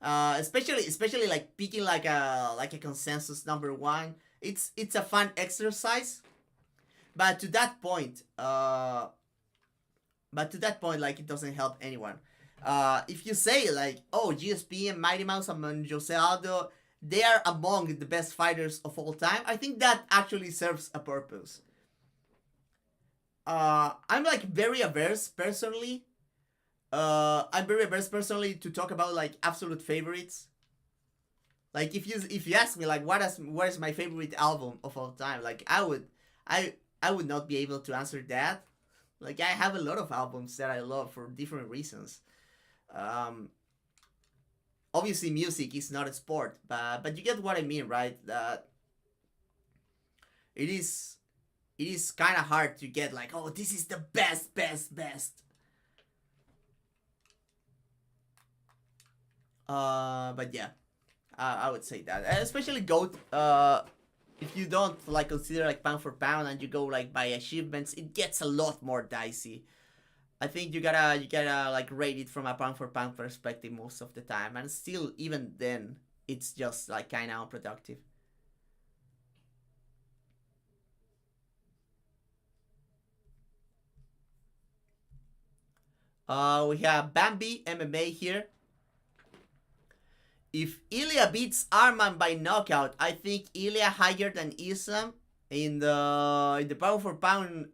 Especially like picking like a consensus number one. It's a fun exercise, but to that point, like it doesn't help anyone. If you say like, oh, GSP and Mighty Mouse and Jose Aldo, they are among the best fighters of all time, I think that actually serves a purpose. I'm like very averse personally. I'm very averse personally to talk about like absolute favorites. Like if you ask me like what is my favorite album of all time, like I would not be able to answer that. Like I have a lot of albums that I love for different reasons. Um, Obviously music is not a sport, but you get what I mean, right? That it is it is kind of hard to get like, oh, this is the best. But yeah, I would say that, especially goat. If you don't like consider like pound for pound and you go like by achievements, it gets a lot more dicey. I think you gotta like rate it from a pound for pound perspective most of the time, and still even then, it's just like kind of unproductive. We have Bambi MMA here. If Ilya beats Arman by knockout, I think Ilya higher than Islam in the pound for pound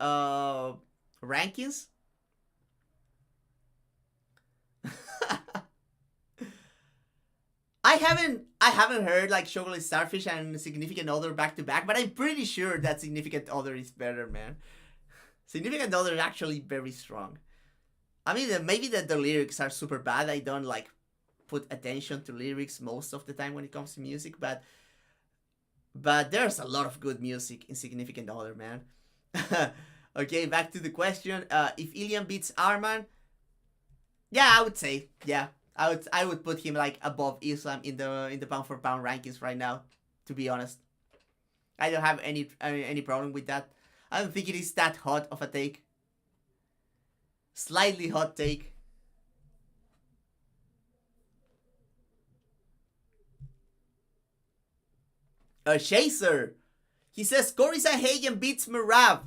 rankings. I haven't heard like Chocolate Starfish and Significant Other back to back, but I'm pretty sure that Significant Other is better, man. Significant Other is actually very strong. I mean, maybe that the lyrics are super bad. I don't like put attention to lyrics most of the time when it comes to music, but there's a lot of good music in Significant Other, man. Okay, back to the question. If Ilian beats Arman, yeah, I would say yeah. I would put him like above Islam in the pound for pound rankings right now. To be honest, I don't have any problem with that. I don't think it is that hot of a take. Slightly hot take. Chaser. He says Cory Sanhagen beats Marav.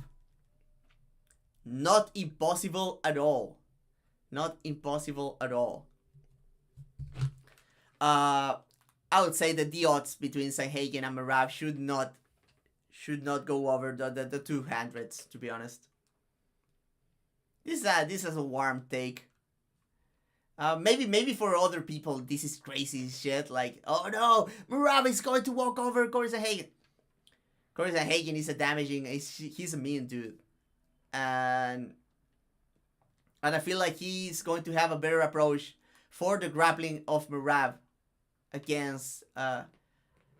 Not impossible at all. Not impossible at all. Uh, I would say that the odds between Sanhagen and Marav should not go over the 200s. To be honest, this is a warm take. Maybe for other people this is crazy shit. Like, oh no, Marav is going to walk over Cory Sanhagen. Cory Sanhagen is a damaging. He's a mean dude, and I feel like he's going to have a better approach for the grappling of Marav against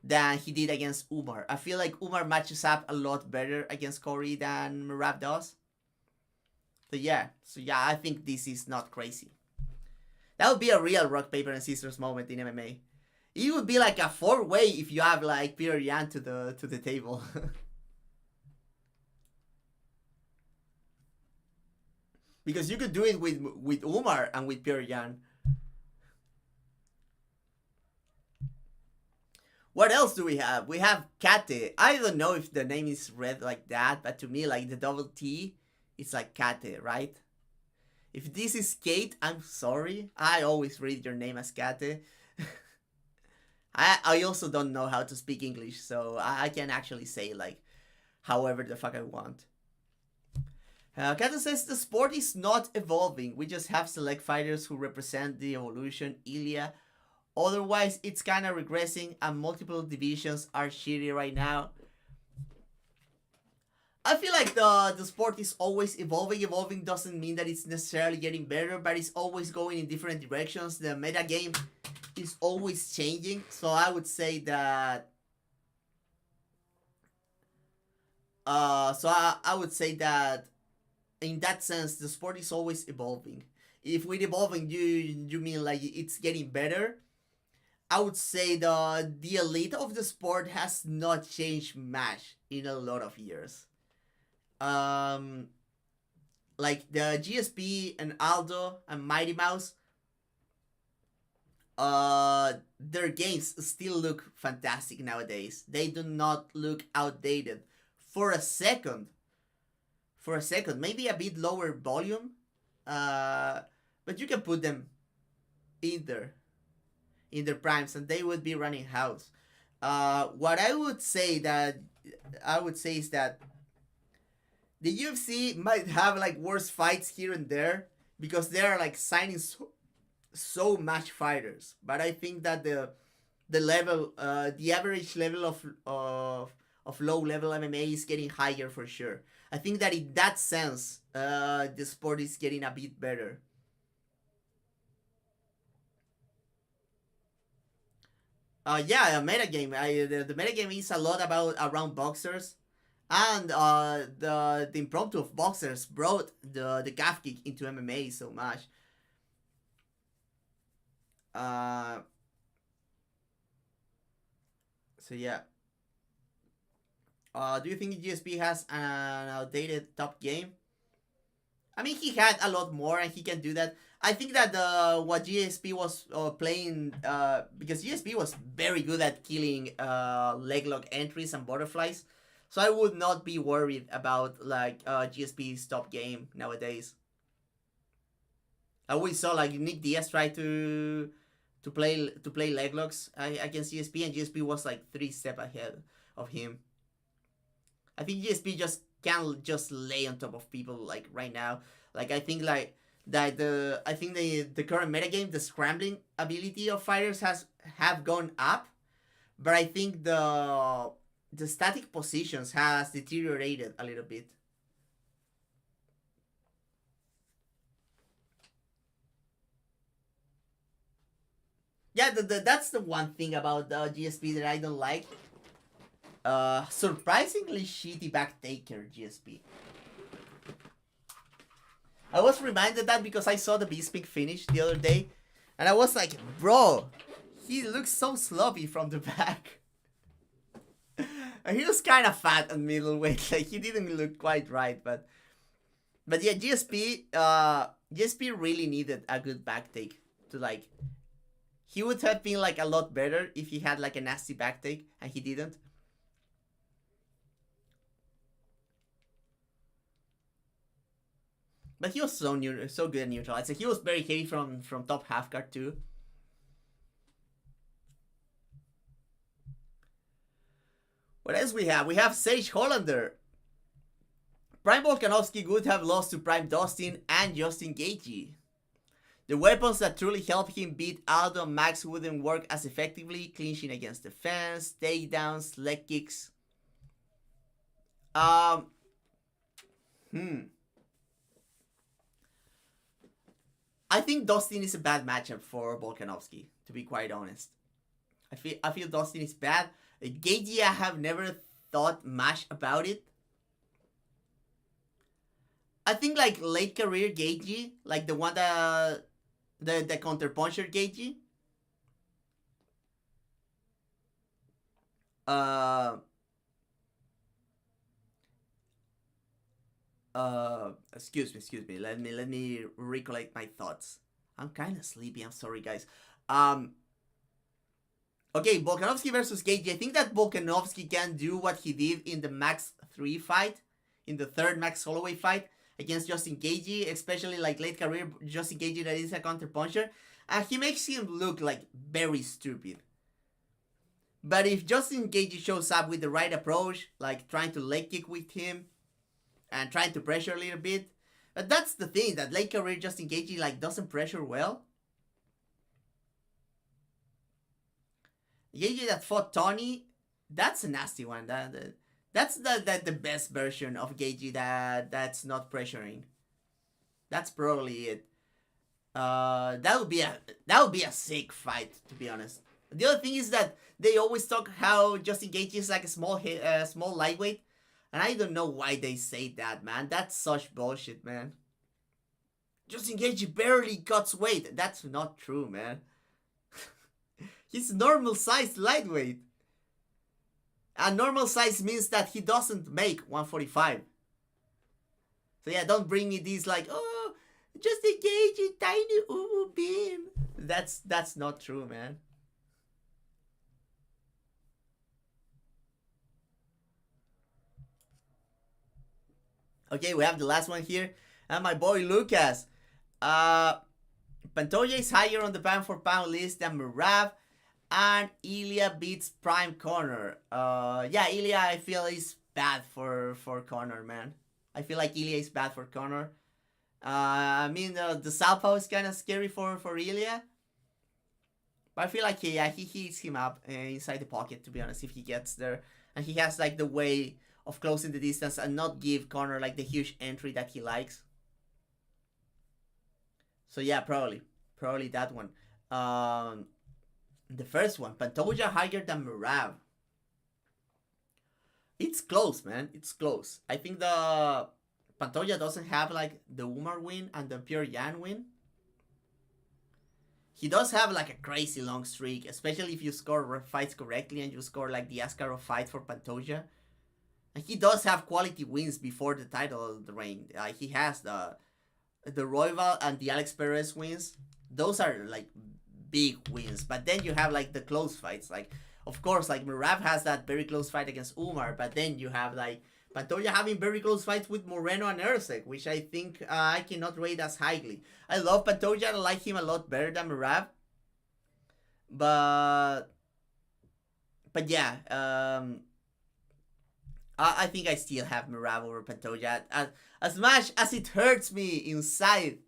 than he did against Umar. I feel like Umar matches up a lot better against Cory than Marav does. So yeah, I think this is not crazy. That would be a real rock paper and scissors moment in MMA. It would be like a four-way if you have like Peter Yan to the table. Because you could do it with Umar and with Peter Yan. What else do we have? We have Kate. I don't know if the name is read like that, but to me, like the double T, it's like Kate, right? If this is Kate, I'm sorry. I always read your name as Kate. I also don't know how to speak English, so I can actually say like however the fuck I want. Kate says the sport is not evolving. We just have select fighters who represent the evolution. Ilya. Otherwise, it's kind of regressing, and multiple divisions are shitty right now. I feel like the sport is always evolving. Evolving doesn't mean that it's necessarily getting better, but it's always going in different directions. The meta game is always changing, so I would say that. I would say that in that sense, the sport is always evolving. If with evolving you mean like it's getting better, I would say the elite of the sport has not changed much in a lot of years. Um, like the GSP and Aldo and Mighty Mouse, their games still look fantastic nowadays. They do not look outdated for a second. For a second, maybe a bit lower volume, but you can put them in their primes, and they would be running house. What I would say is that the UFC might have like worse fights here and there because they are like signing so much fighters. But I think that the level, the average level of low level MMA is getting higher for sure. I think that in that sense, the sport is getting a bit better. Yeah, a metagame. The metagame is a lot about around boxers, and the impromptu of boxers brought the calf kick into MMA so much. Uh, so yeah. Do you think GSP has an outdated top game? I mean, he had a lot more, and he can do that. I think that what GSP was playing, because GSP was very good at killing leg lock entries and butterflies, so I would not be worried about like GSP's top game nowadays. We saw like Nick Diaz try to play leg locks against GSP, and GSP was like 3 steps ahead of him. I think GSP just can't just lay on top of people like right now. Like I think like that the current metagame, the scrambling ability of fighters have gone up, but I think the static positions has deteriorated a little bit. Yeah, that's the one thing about the GSP that I don't like. Surprisingly shitty back taker GSP. I was reminded that because I saw the Beastpig finish the other day, and I was like, bro, he looks so sloppy from the back. And he was kind of fat and middleweight, like he didn't look quite right, but yeah, GSP really needed a good back take to like. He would have been like a lot better if he had like a nasty back take, and he didn't. But he was so good at neutral. I'd say he was very heavy from top half guard too. What else we have? We have Sage Hollander. Prime Volkanovski would have lost to Prime Dustin and Justin Gaethje. The weapons that truly helped him beat Aldo and Max wouldn't work as effectively, clinching against the fence, takedowns, leg kicks. Um, hmm. I think Dustin is a bad matchup for Volkanovski, to be quite honest. I feel Dustin is bad. Gaethje, I have never thought much about it. I think like late career Gaethje, like the one that the counter puncher Gaethje. Uh, excuse me. Let me recollect my thoughts. I'm kind of sleepy. I'm sorry, guys. Um, okay, Volkanovski versus Gaethje. I think that Volkanovski can do what he did in the Max 3 fight, in the third Max Holloway fight against Justin Gaethje, especially like late career Justin Gaethje that is a counter puncher. And he makes him look like very stupid. But if Justin Gaethje shows up with the right approach, like trying to leg kick with him and trying to pressure a little bit, but that's the thing that late career Justin Gaethje like doesn't pressure well. Gaethje that fought Tony, that's a nasty one. That's the best version of Gaethje that's not pressuring. That's probably it. That would be a sick fight, to be honest. The other thing is that they always talk how Justin Gaethje is like a small lightweight, and I don't know why they say that, man. That's such bullshit, man. Justin Gaethje barely cuts weight. That's not true, man. He's normal sized lightweight. And normal size means that he doesn't make 145. So yeah, don't bring me these like, oh, Justin Gaethje, tiny uwu bean. That's not true, man. Okay, we have the last one here. And my boy Lucas. Uh Pantoja is higher on the pound for pound list than Merab, and Ilya beats Prime Conor. Yeah, Ilya I feel is bad for Conor, man. I feel like Ilya is bad for Conor. I mean, the southpaw is kind of scary for Ilya. But I feel like he heats him up inside the pocket, to be honest, if he gets there. And he has like the way of closing the distance and not give Conor like the huge entry that he likes. So yeah, probably that one. The first one, Pantoja higher than Merab. It's close, man. It's close. I think the Pantoja doesn't have like the Umar win and the Pierre Yan win. He does have like a crazy long streak, especially if you score fights correctly and you score like the Askarov fight for Pantoja. And he does have quality wins before the title reign. He has the Royval and the Alex Perez wins. Those are like big wins. But then you have like the close fights. Like, of course, like Merab has that very close fight against Umar. But then you have like Pantoja having very close fights with Moreno and Erceg, which I think I cannot rate as highly. I love Pantoja. I like him a lot better than Merab. But yeah, I think I still have Merab over Pantoja. As much as it hurts me inside,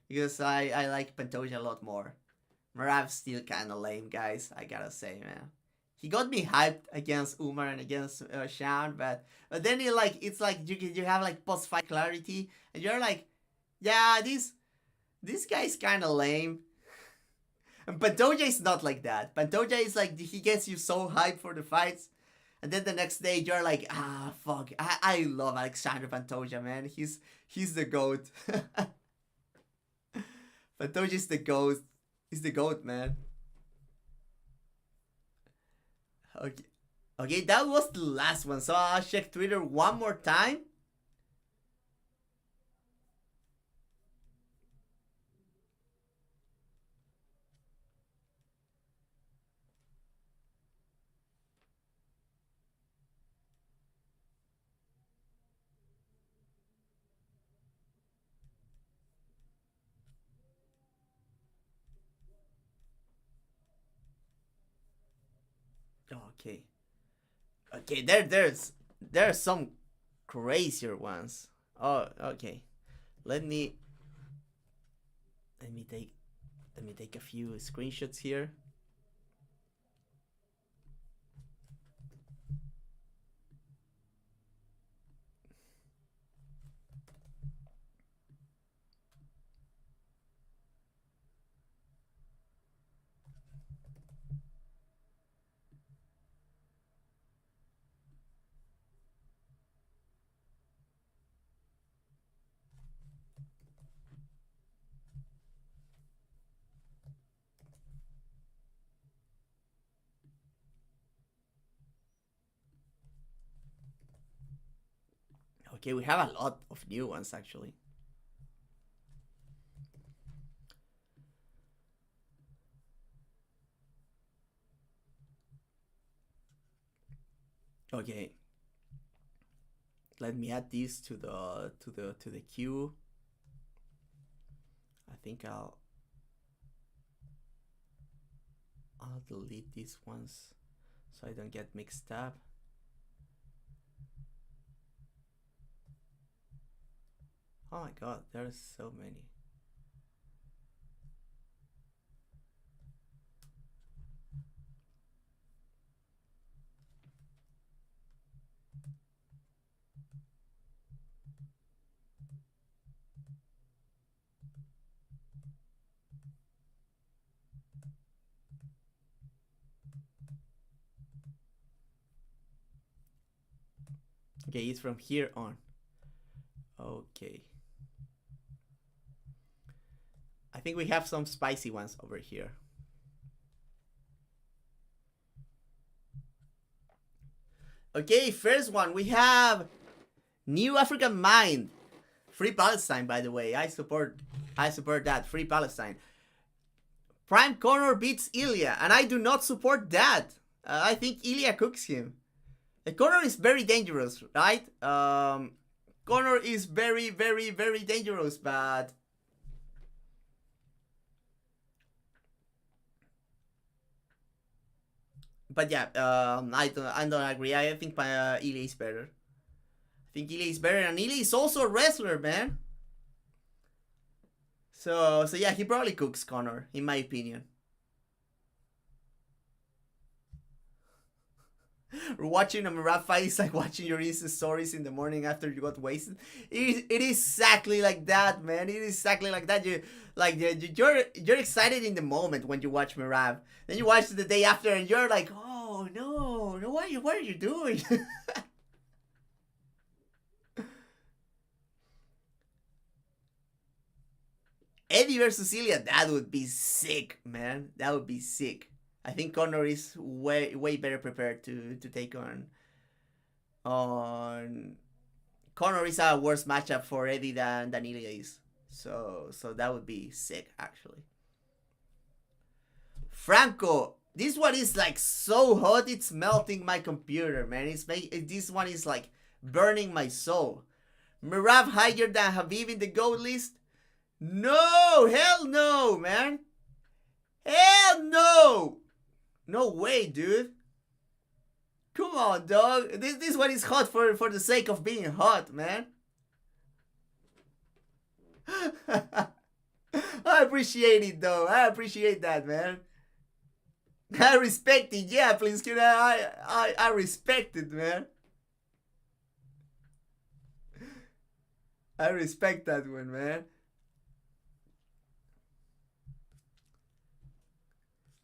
because I like Pantoja a lot more. Merab's still kind of lame, guys. I gotta say, man. He got me hyped against Umar and against Sean, but then it's like you have like post fight clarity, and you're like, yeah, this guy's kind of lame. And Pantoja is not like that. Pantoja is like, he gets you so hyped for the fights, and then the next day you're like, fuck, I love Alexander Pantoja, man. He's the GOAT. Pantoja is the GOAT. He's the GOAT, man. Okay, that was the last one. So I'll check Twitter one more time. Okay, there's some crazier ones. Oh, okay. Let me take a few screenshots here. Okay, we have a lot of new ones actually. Okay. Let me add these to the queue. I think I'll delete these ones so I don't get mixed up. Oh my god, there's so many. Okay, it's from here on. Okay. I think we have some spicy ones over here. Okay, first one, we have New African Mind. Free Palestine, by the way. I support that. Free Palestine. Prime Conor beats Ilya, and I do not support that. I think Ilya cooks him. Conor is very dangerous, right? Conor is very, very, very dangerous, but But yeah, I don't agree. I think Ilya is better. I think Ilya is better, and Ilya is also a wrestler, man. So yeah, he probably cooks Connor, in my opinion. Watching a Murat fight is like watching your Insta stories in the morning after you got wasted. It is exactly like that, man. It is exactly like that. You're excited in the moment when you watch Murat. Then you watch the day after and you're like, oh no, what are you doing? Eddie versus Ilya, that would be sick, man. That would be sick. I think Connor is way better prepared to take on Connor is a worse matchup for Eddie than Ilya is. So that would be sick actually. Franco, this one is like so hot it's melting my computer, man. This one is like burning my soul. Mirav higher than Habib in the GOAT list? No, hell no, man. Hell no. No way, dude. Come on, dog. This one is hot for the sake of being hot, man. I appreciate it though. I appreciate that, man. I respect it. Yeah, please, can I respect it, man. I respect that one, man.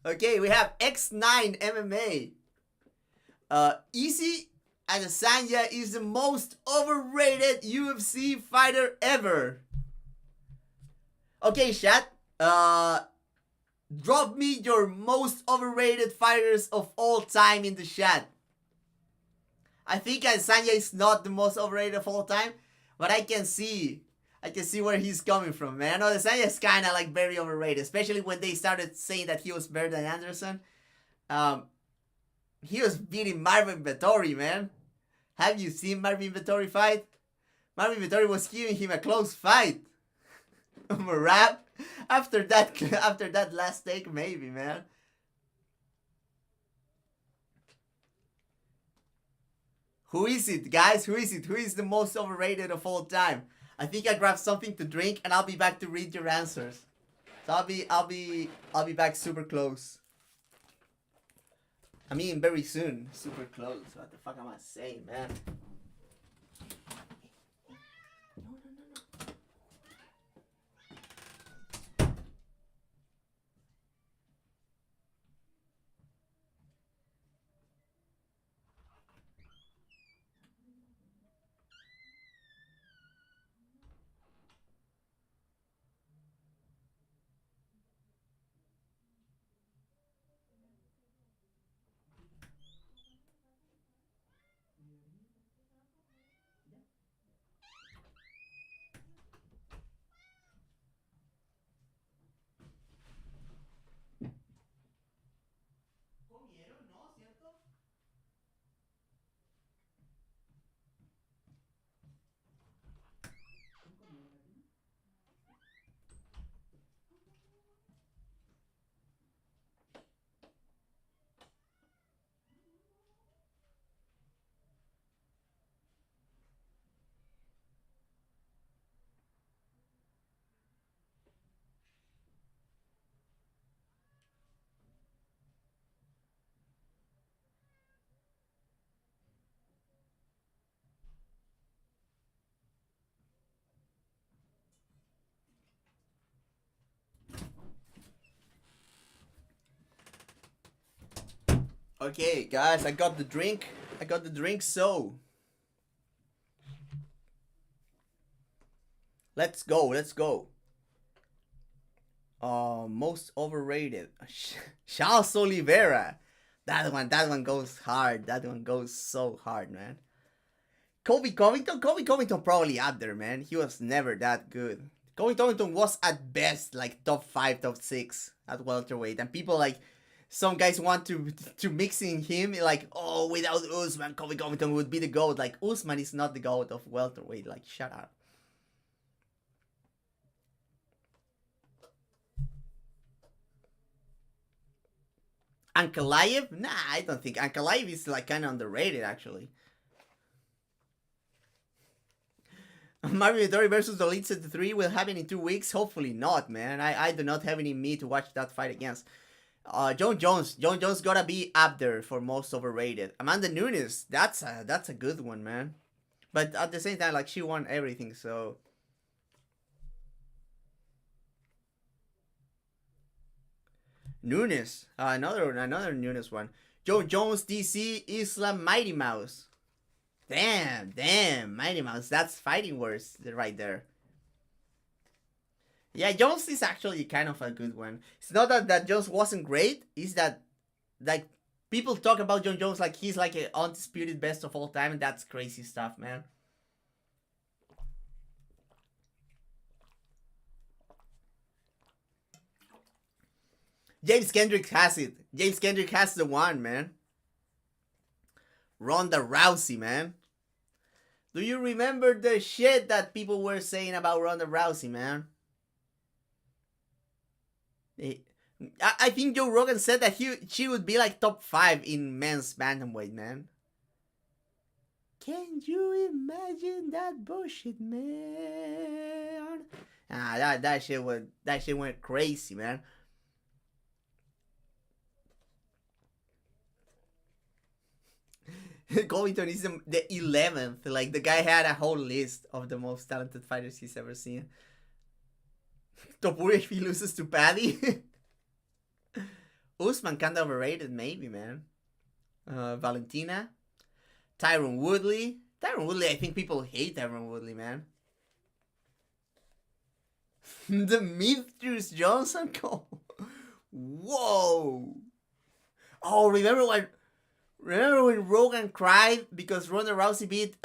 Okay, we have X9 MMA. Easy Adesanya is the most overrated UFC fighter ever. Okay, chat. Drop me your most overrated fighters of all time in the chat. I think Adesanya is not the most overrated of all time, but I can see where he's coming from, man. Adesanya is kind of like very overrated, especially when they started saying that he was better than Anderson. He was beating Marvin Vettori, man. Have you seen Marvin Vettori fight? Marvin Vettori was giving him a close fight. Murad, after that last take, maybe, man. Who is it, guys? Who is it? Who is the most overrated of all time? I think I grabbed something to drink and I'll be back to read your answers. So I'll be back super close. I mean, very soon. Super close. What the fuck am I saying, man? Okay, guys, I got the drink. So let's go. Most overrated. Charles Oliveira. That one goes hard. That one goes so hard, man. Kobe Covington probably up there, man. He was never that good. Kobe Covington was at best like top 5, top 6 at welterweight, and people like some guys want to mixing him like, oh, without Usman, Kobe Covington would be the GOAT. Like, Usman is not the GOAT of welterweight. Like, shut up. Ankalaev? Nah, I don't think Ankalaev is like kind of underrated actually. Mario Midori versus the Elite 3 will happen in 2 weeks. Hopefully not, man. I do not have any me to watch that fight against. John Jones gotta be up there for most overrated. Amanda Nunes, that's a good one, man. But at the same time, like she won everything, so. Nunes, another Nunes one. Joe Jones, DC, Islam, Mighty Mouse. Damn, Mighty Mouse. That's fighting words right there. Yeah, Jones is actually kind of a good one. It's not that Jones wasn't great. It's that like people talk about John Jones like he's like an undisputed best of all time, and that's crazy stuff, man. James Kendrick has it. James Kendrick has the one, man. Ronda Rousey, man. Do you remember the shit that people were saying about Ronda Rousey, man? I think Joe Rogan said that she would be like top 5 in men's bantamweight, man. Can you imagine that bullshit, man? That shit went crazy, man. Covington is the 11th. Like, the guy had a whole list of the most talented fighters he's ever seen. Topuria if he loses to Paddy. Usman kinda overrated, maybe, man. Valentina. Tyron Woodley. I think people hate Tyron Woodley, man. Demetrius Johnson. Whoa. Oh, remember when Rogan cried because Ronda Rousey beat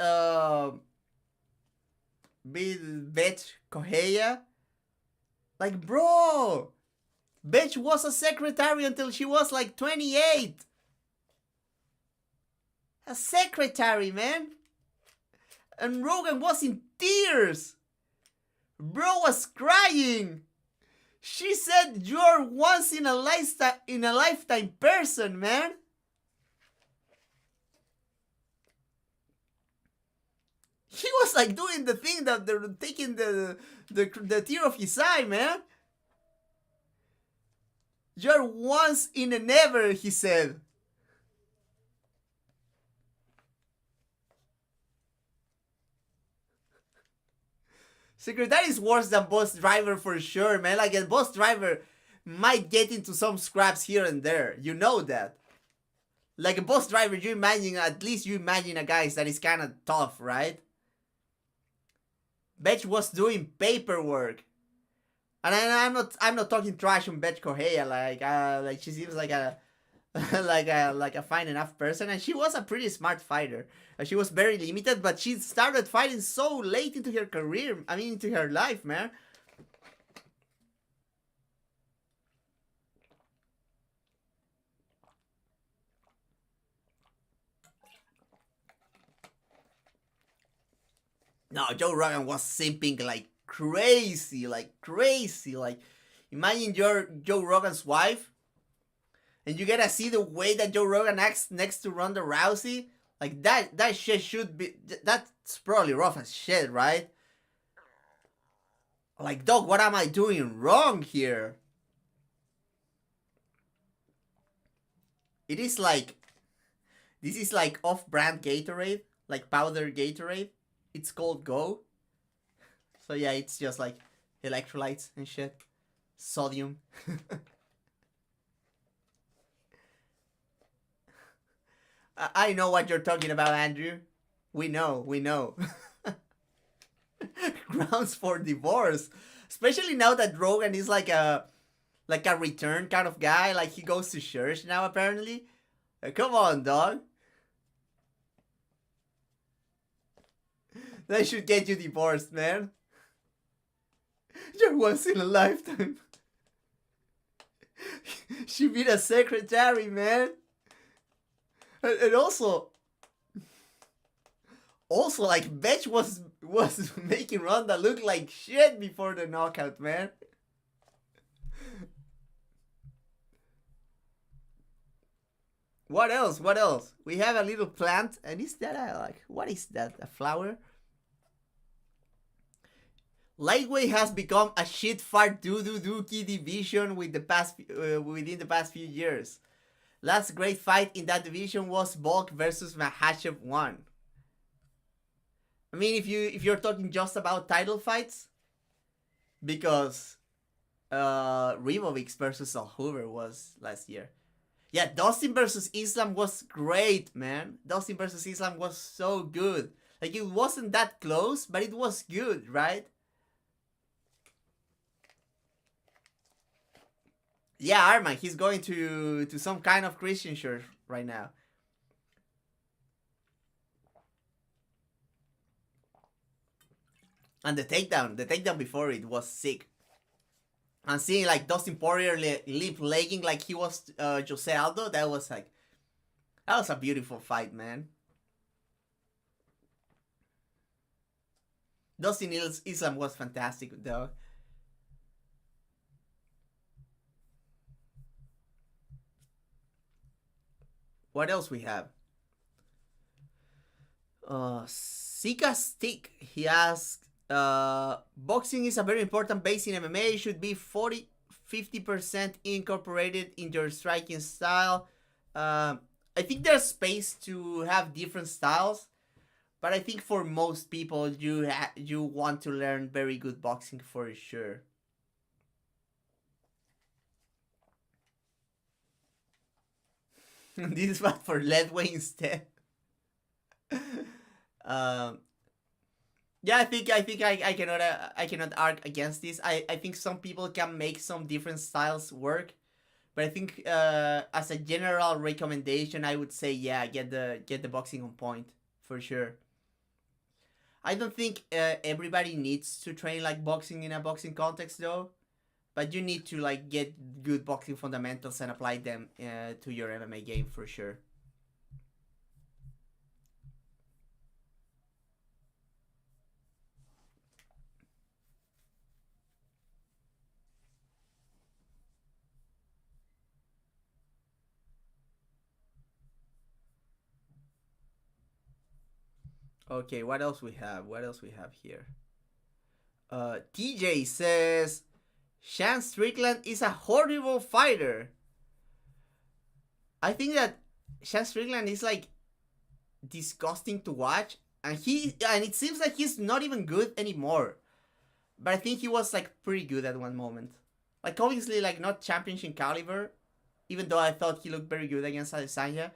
Betch Correia? Like, bro, Betch was a secretary until she was like 28. A secretary, man. And Rogan was in tears. Bro was crying. She said you're once in a lifetime person, man. He was like doing the thing that they're taking the tear of his eye, man. You're once in a never, he said. Secretary is worse than Boss Driver for sure, man. Like, a Boss Driver might get into some scraps here and there. You know that. Like, a Boss Driver, at least you imagine a guy that is kind of tough, right? Betch was doing paperwork. And I'm not talking trash on Betch Correia. Like she seems like a like a fine enough person, and she was a pretty smart fighter. She was very limited, but she started fighting so late into her career. I mean, into her life, man. No, Joe Rogan was simping like crazy. Like, imagine you're Joe Rogan's wife, and you gotta see the way that Joe Rogan acts next to Ronda Rousey. Like, that shit should be... That's probably rough as shit, right? Like, dog, what am I doing wrong here? It is like... This is like off-brand Gatorade. Like powder Gatorade. It's called Go. So yeah, it's just like electrolytes and shit. Sodium. I know what you're talking about, Andrew. We know. Grounds for divorce. Especially now that Rogan is like a return kind of guy. Like, he goes to church now, apparently. Come on, dog. That should get you divorced, man. You're once in a lifetime. She beat a secretary, man. And also, like, Betch was making Ronda look like shit before the knockout, man. What else? What else? We have a little plant, and is that a, like, what is that? A flower? Lightweight has become a shit fart doo doo dookie division within the past few years. Last great fight in that division was Bulk versus Makhachev 1. I mean, if you're talking just about title fights, because Ribovics versus Alhoover was last year. Yeah, Dustin versus Islam was great, man. Dustin versus Islam was so good. Like, it wasn't that close, but it was good, right? Yeah, Arman, he's going to some kind of Christian church right now. And the takedown before it was sick. And seeing like Dustin Poirier leap legging like he was Jose Aldo, that was a beautiful fight, man. Dustin Islam was fantastic though. What else we have? Sika Stick. He asks, boxing is a very important base in MMA. It should be 50% incorporated in your striking style. I think there's space to have different styles, but I think for most people, you want to learn very good boxing for sure. This was for Leadway instead. um, yeah, I cannot argue against this. I think some people can make some different styles work, but I think as a general recommendation, I would say yeah, get the boxing on point for sure. I don't think everybody needs to train like boxing in a boxing context though, but you need to like get good boxing fundamentals and apply them to your MMA game for sure. Okay, what else we have? What else we have here? TJ says Shan Strickland is a horrible fighter. I think that Shan Strickland is like disgusting to watch, and it seems like he's not even good anymore. But I think he was like pretty good at one moment. Like obviously like not championship caliber, even though I thought he looked very good against Adesanya.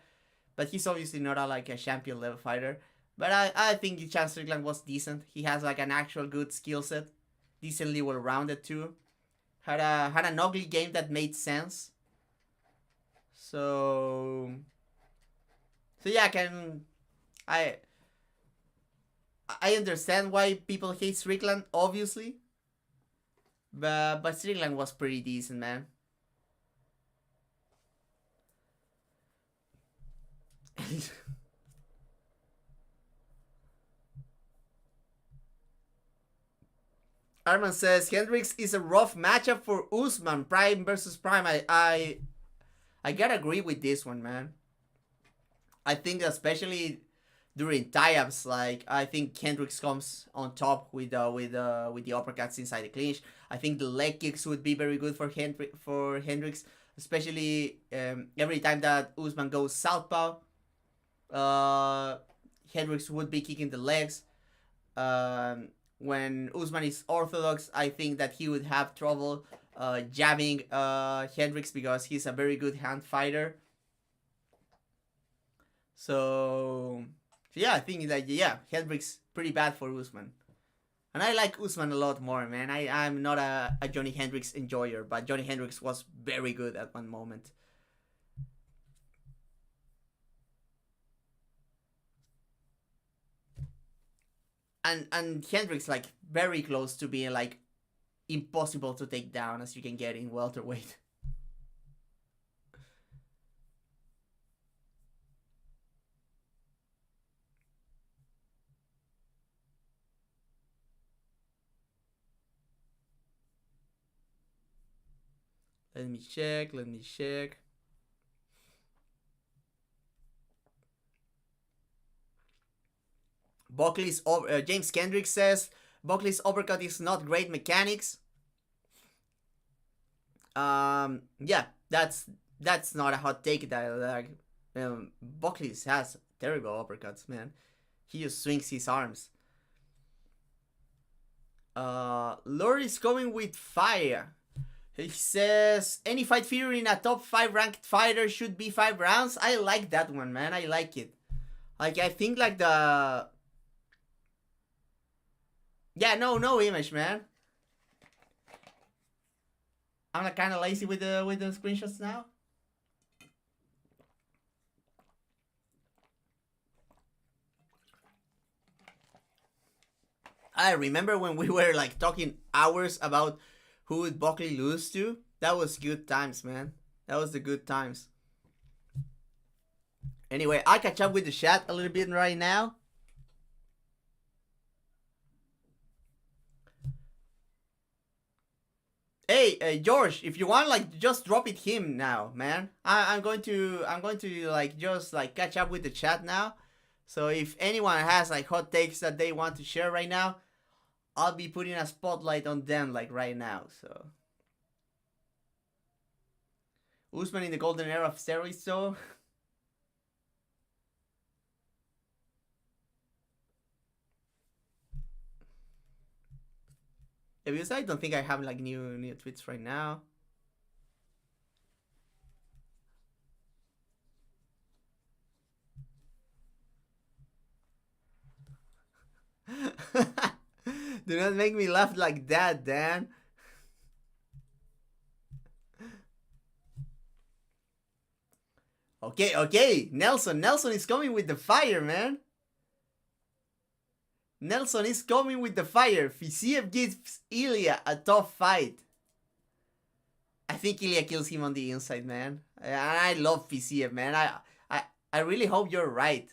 But he's obviously not like a champion level fighter. But I think Chan Strickland was decent. He has like an actual good skill set, decently well rounded too. Had an ugly game that made sense. So yeah, I I understand why people hate Strickland, obviously, but Strickland was pretty decent, man. Arman says Hendricks is a rough matchup for Usman. Prime versus Prime. I gotta agree with this one, man. I think especially during tie-ups, like I think Hendricks comes on top with the uppercuts inside the clinch. I think the leg kicks would be very good for Hendricks, especially every time that Usman goes southpaw. Uh, Hendricks would be kicking the legs. When Usman is orthodox, I think that he would have trouble jabbing Hendricks because he's a very good hand fighter. So yeah, I think that yeah, Hendricks pretty bad for Usman. And I like Usman a lot more, man. I'm not a Johnny Hendricks enjoyer, but Johnny Hendricks was very good at one moment. And Hendricks like very close to being like impossible to take down as you can get in welterweight. Let me check. Let me check. James Kendrick says Buckley's uppercut is not great mechanics. Yeah, that's not a hot take. That like Buckley has terrible uppercuts, man. He just swings his arms. Lord is coming with fire. He says any fight featuring a top 5 ranked fighter should be 5 rounds. I like that one, man. I like it. Like I think like the no image, man. I'm like kind of lazy with the screenshots now. I remember when we were like talking hours about who would Buckley lose to. That was good times, man. That was the good times. Anyway, I'll catch up with the chat a little bit right now. Hey, George, if you want, like, just drop it him now, man. I'm going to like just like catch up with the chat now. So if anyone has like hot takes that they want to share right now, I'll be putting a spotlight on them like right now. So Usman in the golden era of steroids, so. Yeah, because I don't think I have like new tweets right now. Do not make me laugh like that, Dan. Okay. Nelson is coming with the fire, man. Nelson is coming with the fire. Fiziev gives Ilya a tough fight. I think Ilya kills him on the inside, man. I love Fiziev, man. I really hope you're right.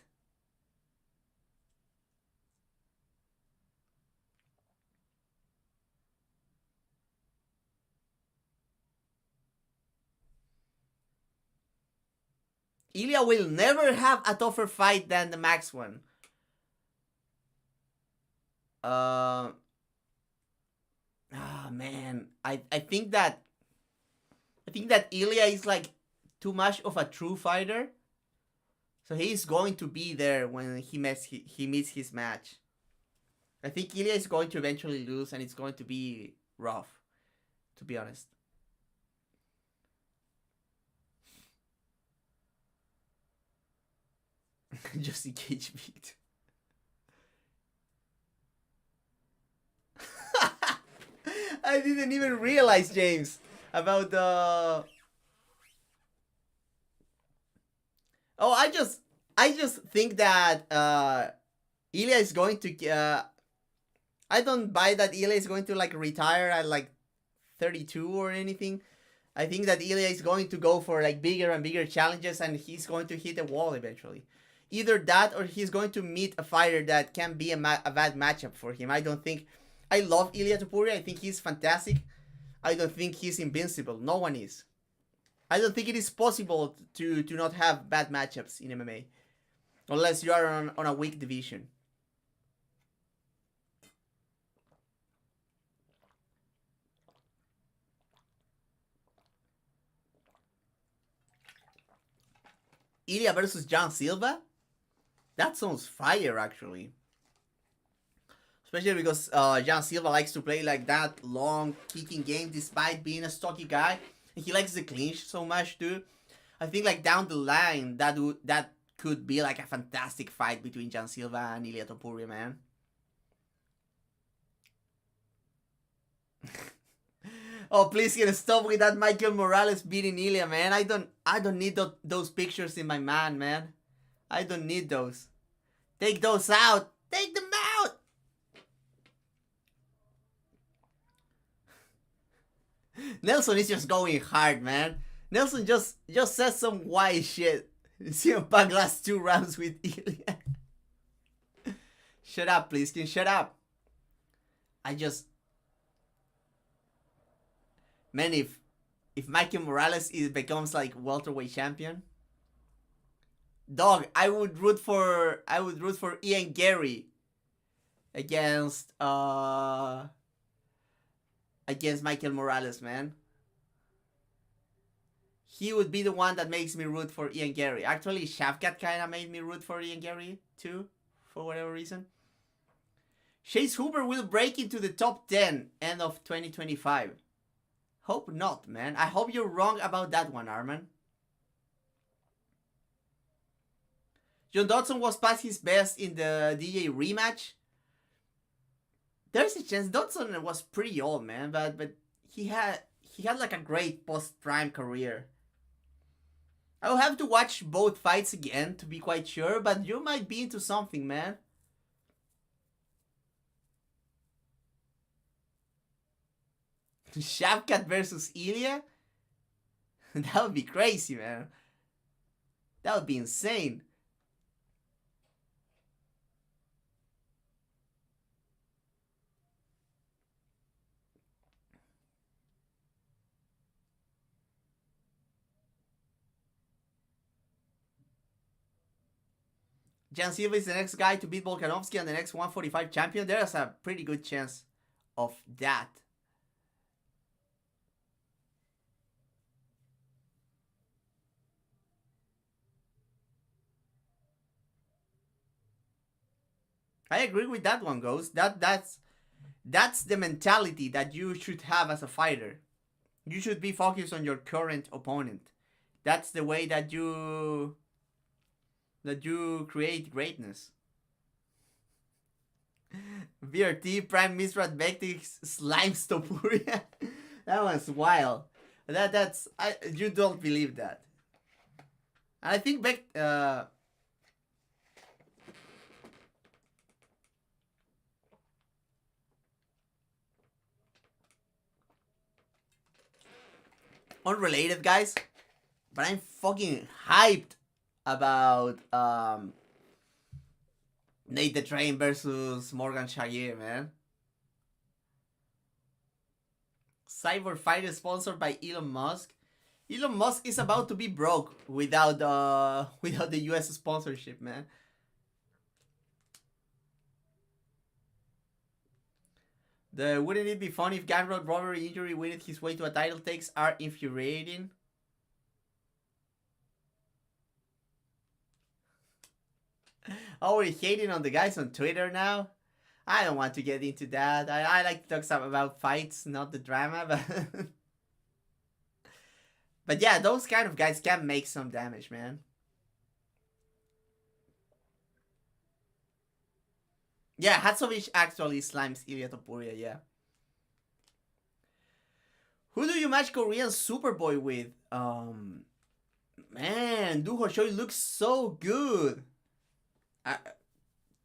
Ilya will never have a tougher fight than the Max one. Man, I think that Ilya is like too much of a true fighter, so he's going to be there when he meets his match. I think Ilya is going to eventually lose, and it's going to be rough, to be honest. Just in case beat. I didn't even realize, James, about the. Oh, I just think that Ilya is going to. I don't buy that Ilya is going to like retire at like 32 or anything. I think that Ilya is going to go for like bigger and bigger challenges, and he's going to hit a wall eventually. Either that, or he's going to meet a fighter that can be a bad matchup for him. I don't think. I love Ilya Topuria. I think he's fantastic. I don't think he's invincible. No one is. I don't think it is possible to not have bad matchups in MMA. Unless you are on a weak division. Ilya versus John Silva? That sounds fire, actually. Especially because John Silva likes to play like that long kicking game despite being a stocky guy. And he likes the clinch so much too. I think like down the line that could be like a fantastic fight between John Silva and Ilya Topuria, man. Oh, please get stop with that Michael Morales beating Ilya, man. I don't need those pictures in my man. I don't need those. Take those out. Take them out. Nelson is just going hard, man. Nelson just says some wild shit. CM Punk last 2 rounds with Ilya. Shut up, please. Can you shut up? Man, if Michael Morales becomes like welterweight champion, dog, I would root for Ian Gary against against Michael Morales, man. He would be the one that makes me root for Ian Gary. Actually, Shavkat kind of made me root for Ian Gary too, for whatever reason. Chase Hooper will break into the top 10 end of 2025. Hope not, man. I hope you're wrong about that one, Arman. John Dodson was past his best in the DJ rematch. There's a chance. Dodson was pretty old, man, but he had like a great post-prime career. I will have to watch both fights again to be quite sure, but you might be into something, man. Shavkat versus Ilya? That would be crazy, man. That would be insane. Jan Silva is the next guy to beat Volkanovski and the next 145 champion. There's a pretty good chance of that. I agree with that one, Ghost. That's the mentality that you should have as a fighter. You should be focused on your current opponent. That's the way that you create greatness. VRT Prime Misrat Vectix Slimes Topuria. That was wild. That's you don't believe that. And I think unrelated, guys, but I'm fucking hyped about Nate the Train versus Morgan Shagir, man. Cyber Fight is sponsored by Elon Musk. Elon Musk is about to be broke without the US sponsorship, man. Wouldn't it be funny if gang robbery injury winning his way to a title takes are infuriating? Oh, we're hating on the guys on Twitter now? I don't want to get into that. I like to talk about fights, not the drama, but... But yeah, those kind of guys can make some damage, man. Yeah, Hatsovic actually slimes Ilya Topuria, yeah. Who do you match Korean Superboy with? Man, Du Hoshoi looks so good.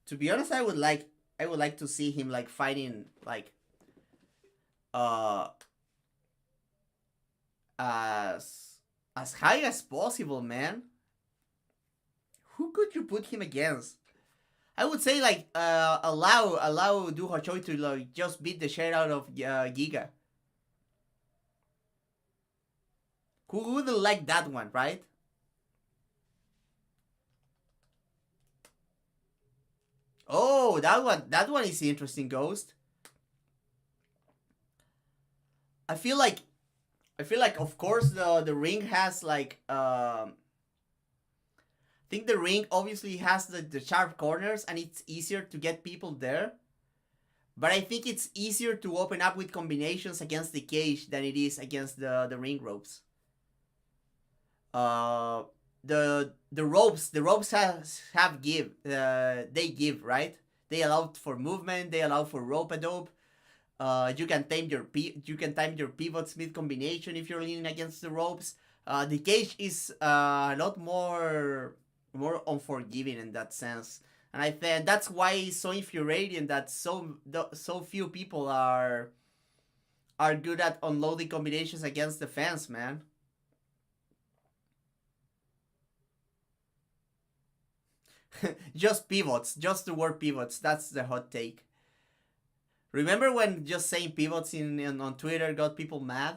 To be honest, I would like to see him like fighting like as high as possible, man. Who could you put him against? I would say like allow Du Hoshoi to like just beat the shit out of Giga. Who wouldn't like that one, right? Oh, that one is interesting, Ghost. I feel like of course the ring has like I think the ring obviously has the sharp corners and it's easier to get people there. But I think it's easier to open up with combinations against the cage than it is against the ring ropes. The ropes have give they give, right? They allow for movement, they allow for rope a dope. You can time your pivots mid combination if you're leaning against the ropes. The cage is a lot more unforgiving in that sense, and I think that's why it's so infuriating that so few people are good at unloading combinations against the fence, man. Just pivots, just the word pivots. That's the hot take. Remember when just saying pivots on Twitter got people mad?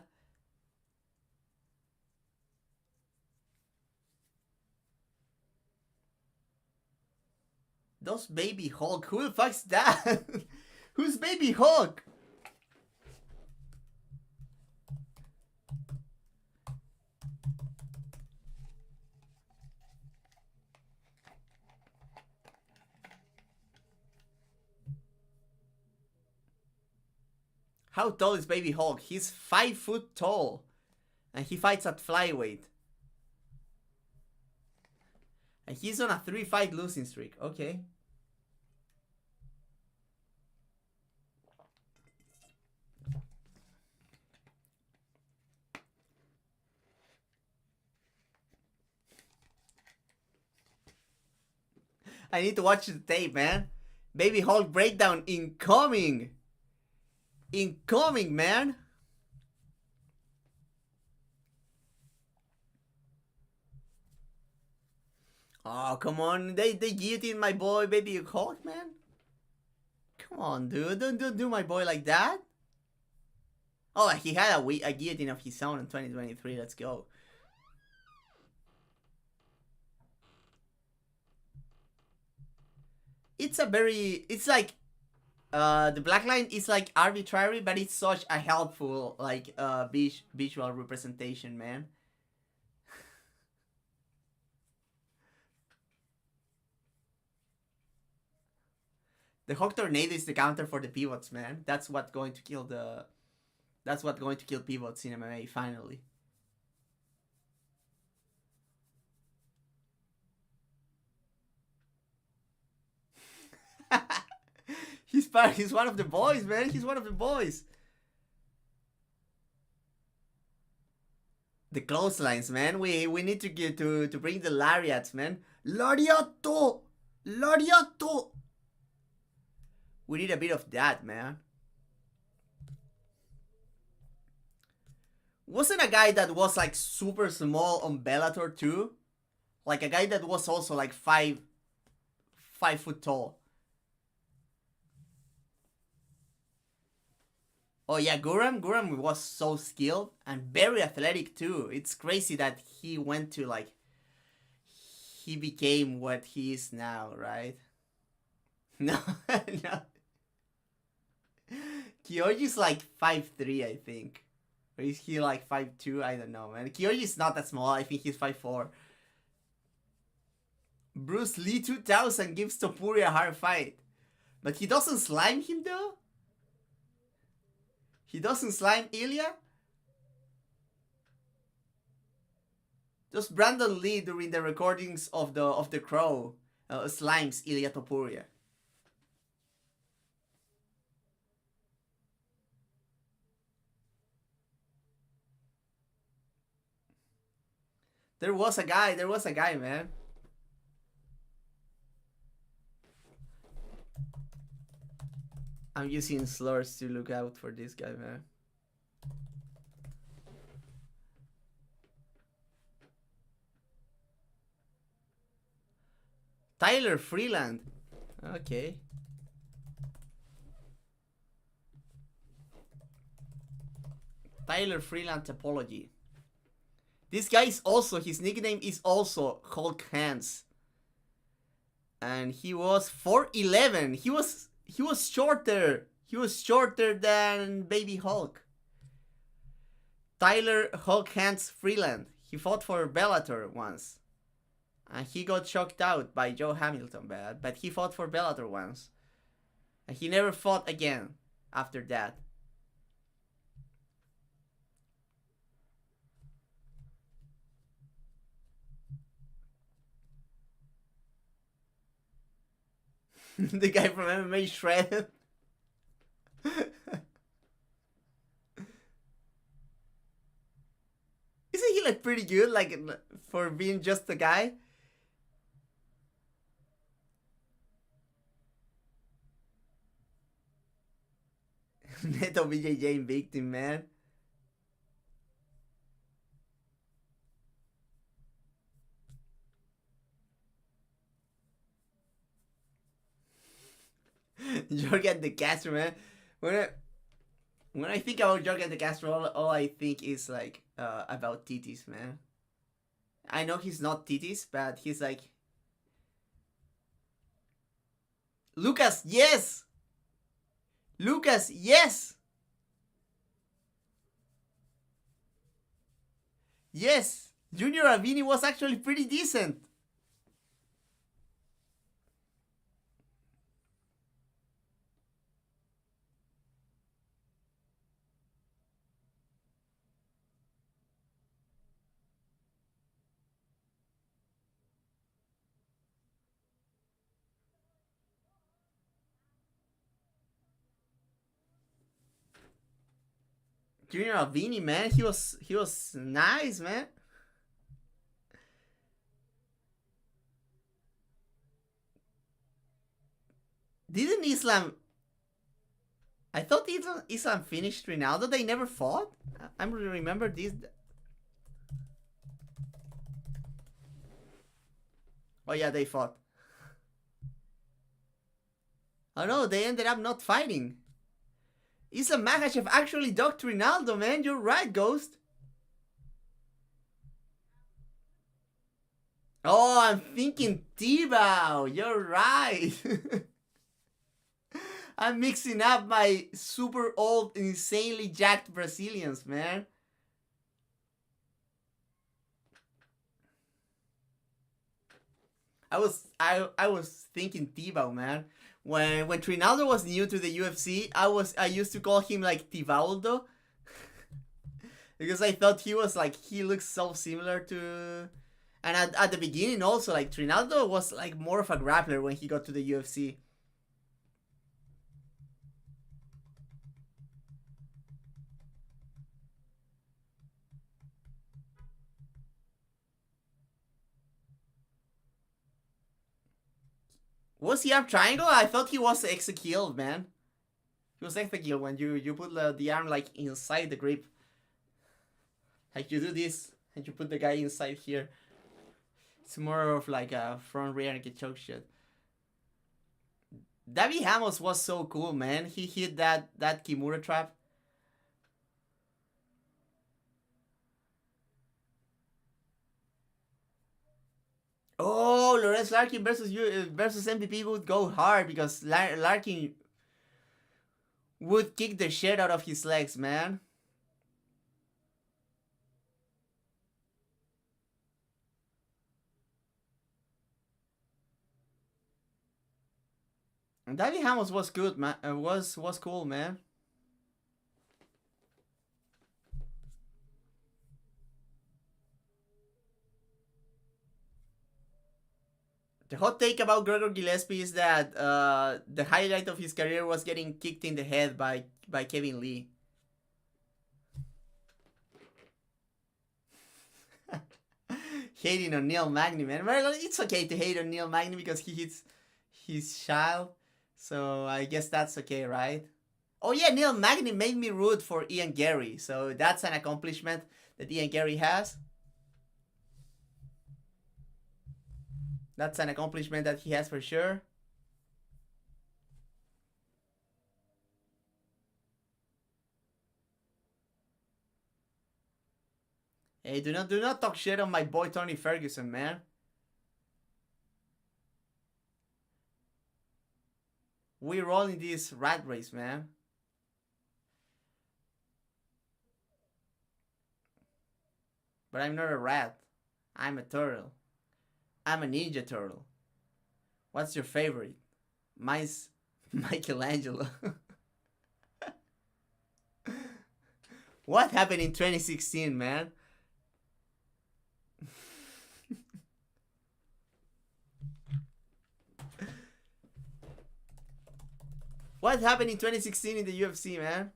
Those Baby Hulk. Who the fuck's that? Who's Baby Hulk? How tall is Baby Hulk? He's 5 foot tall. And he fights at flyweight. And he's on a 3-fight losing streak. Okay. I need to watch the tape, man. Baby Hulk breakdown incoming. Incoming, man. Oh, come on. They guillotined my boy, Baby Hulk, man. Come on, dude. Don't do my boy like that. Oh, he had a guillotine of his own in 2023. Let's go. It's like the black line is like arbitrary, but it's such a helpful like visual representation, man. The Hulk Tornado is the counter for the pivots, man. That's what's going to kill pivots in MMA finally. He's one of the boys, man. He's one of the boys. The clotheslines, man. We need to get to bring the lariats, man. Lariato! Lariato! We need a bit of that, man. Wasn't a guy that was like super small on Bellator too? Like a guy that was also like 5 foot tall. Oh yeah, Guram was so skilled and very athletic too. It's crazy that he went to like, he became what he is now, right? No, no. Kyoji's like 5'3", I think. Or is he like 5'2"? I don't know, man. Kyoji's not that small. I think he's 5'4". Bruce Lee 2000 gives Topuria a hard fight. But he doesn't slime him though? He doesn't slime Ilya? Just Brandon Lee during the recordings of the Crow slimes Ilya Topuria. There was a guy, man. I'm using slurs to look out for this guy, man. Tyler Freeland. Okay. Tyler Freeland topology. This guy is also, his nickname is also Hulk Hands. And he was 4'11". He was shorter. He was shorter than Baby Hulk. Tyler Hulk Hands Freeland. He fought for Bellator once. And he got shocked out by Joe Hamilton, but he fought for Bellator once. And he never fought again after that. The guy from MMA Shredded. Isn't he like pretty good, like for being just a guy? Neto BJJ victim, man. Jorgen De Castro, man. When I think about Jorgen De Castro, all I think is like about titties, man. I know he's not titties, but he's like, Lucas, yes! Lucas, yes! Yes! Junior Avini was actually pretty decent. Junior Avini, man, he was nice, man. Didn't Islam? I thought Islam finished Ronaldo. They never fought. I remember this. Oh yeah, they fought. Oh no, they ended up not fighting. Islam Makhachev actually docked Ronaldo, man. You're right, Ghost. Oh, I'm thinking Tibau. You're right. I'm mixing up my super old, insanely jacked Brazilians, man. I was thinking Tibau, man. When Trinaldo was new to the UFC, I used to call him like Tivaldo because I thought he looks so similar to. And at the beginning also, like, Trinaldo was like more of a grappler when he got to the UFC. Was he up triangle? I thought he was executed, man. He was executed when you put the arm like inside the grip. Like you do this and you put the guy inside here. It's more of like a front rear naked choke shot. Davi Ramos was so cool, man. He hit that Kimura trap. Oh, Lorenz Larkin versus MVP would go hard because Larkin would kick the shit out of his legs, man. And Davi Ramos was good, man. Was cool, man. The hot take about Gregor Gillespie is that the highlight of his career was getting kicked in the head by Kevin Lee. Hating on Neil Magny, man. Well, it's okay to hate on Neil Magny because he hits his child. So I guess that's okay, right? Oh yeah, Neil Magny made me root for Ian Gary. So that's an accomplishment that Ian Gary has. That's an accomplishment that he has for sure. Hey, do not talk shit on my boy Tony Ferguson, man. We're all in this rat race, man. But I'm not a rat. I'm a turtle. I'm a ninja turtle. What's your favorite? Mine's Michelangelo. What happened in 2016, man? What happened in 2016 in the UFC, man?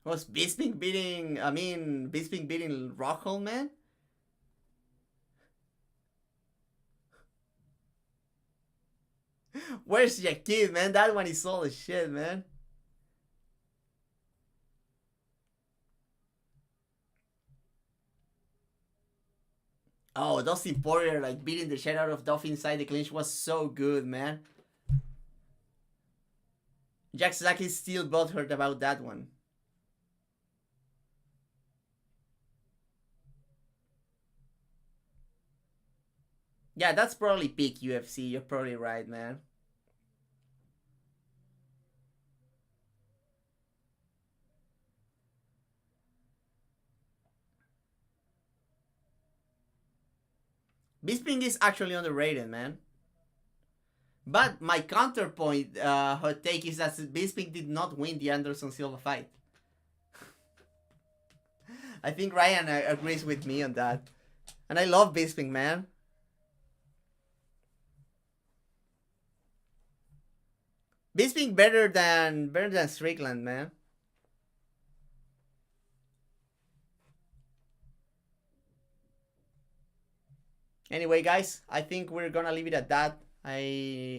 Was Bisping beating? Bisping beating Rockhold, man. Where's your kid, man? That one is all the shit, man. Oh, Dustin Poirier like beating the shit out of Duff inside the clinch was so good, man. Jack Slack is still butthurt about that one. Yeah, that's probably peak UFC. You're probably right, man. Bisping is actually underrated, man. But my counterpoint, hot take, is that Bisping did not win the Anderson Silva fight. I think Ryan agrees with me on that. And I love Bisping, man. Bisping better than Strickland, man. Anyway, guys, I think we're gonna leave it at that.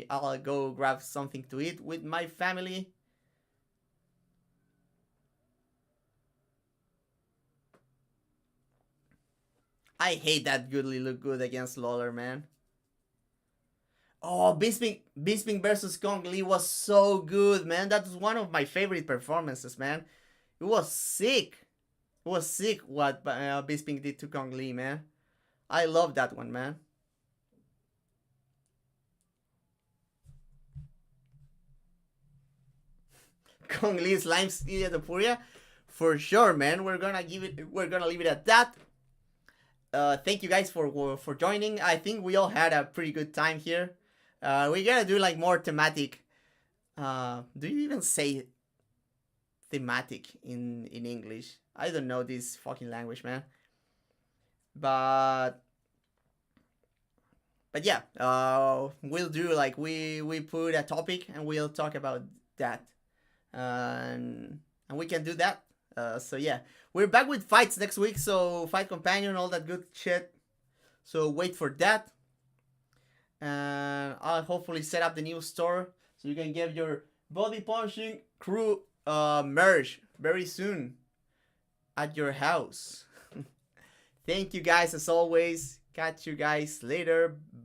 I'll go grab something to eat with my family. I hate that Goodly look good against Lawler, man. Oh, Bisping versus Kong Lee was so good, man. That was one of my favorite performances, man. It was sick. It was sick what Bisping did to Kong Lee, man. I love that one, man. Kong Lee slimes Ilya Topuria, for sure, man. We're gonna leave it at that. Thank you guys for joining. I think we all had a pretty good time here. We gotta do like more thematic. Do you even say thematic in English? I don't know this fucking language, man. But yeah, we'll do like we put a topic and we'll talk about that, and we can do that. So yeah, we're back with fights next week. So fight companion, all that good shit. So wait for that, and I'll hopefully set up the new store so you can get your body punching crew merch very soon at your house. Thank you guys as always. Catch you guys later. Bye.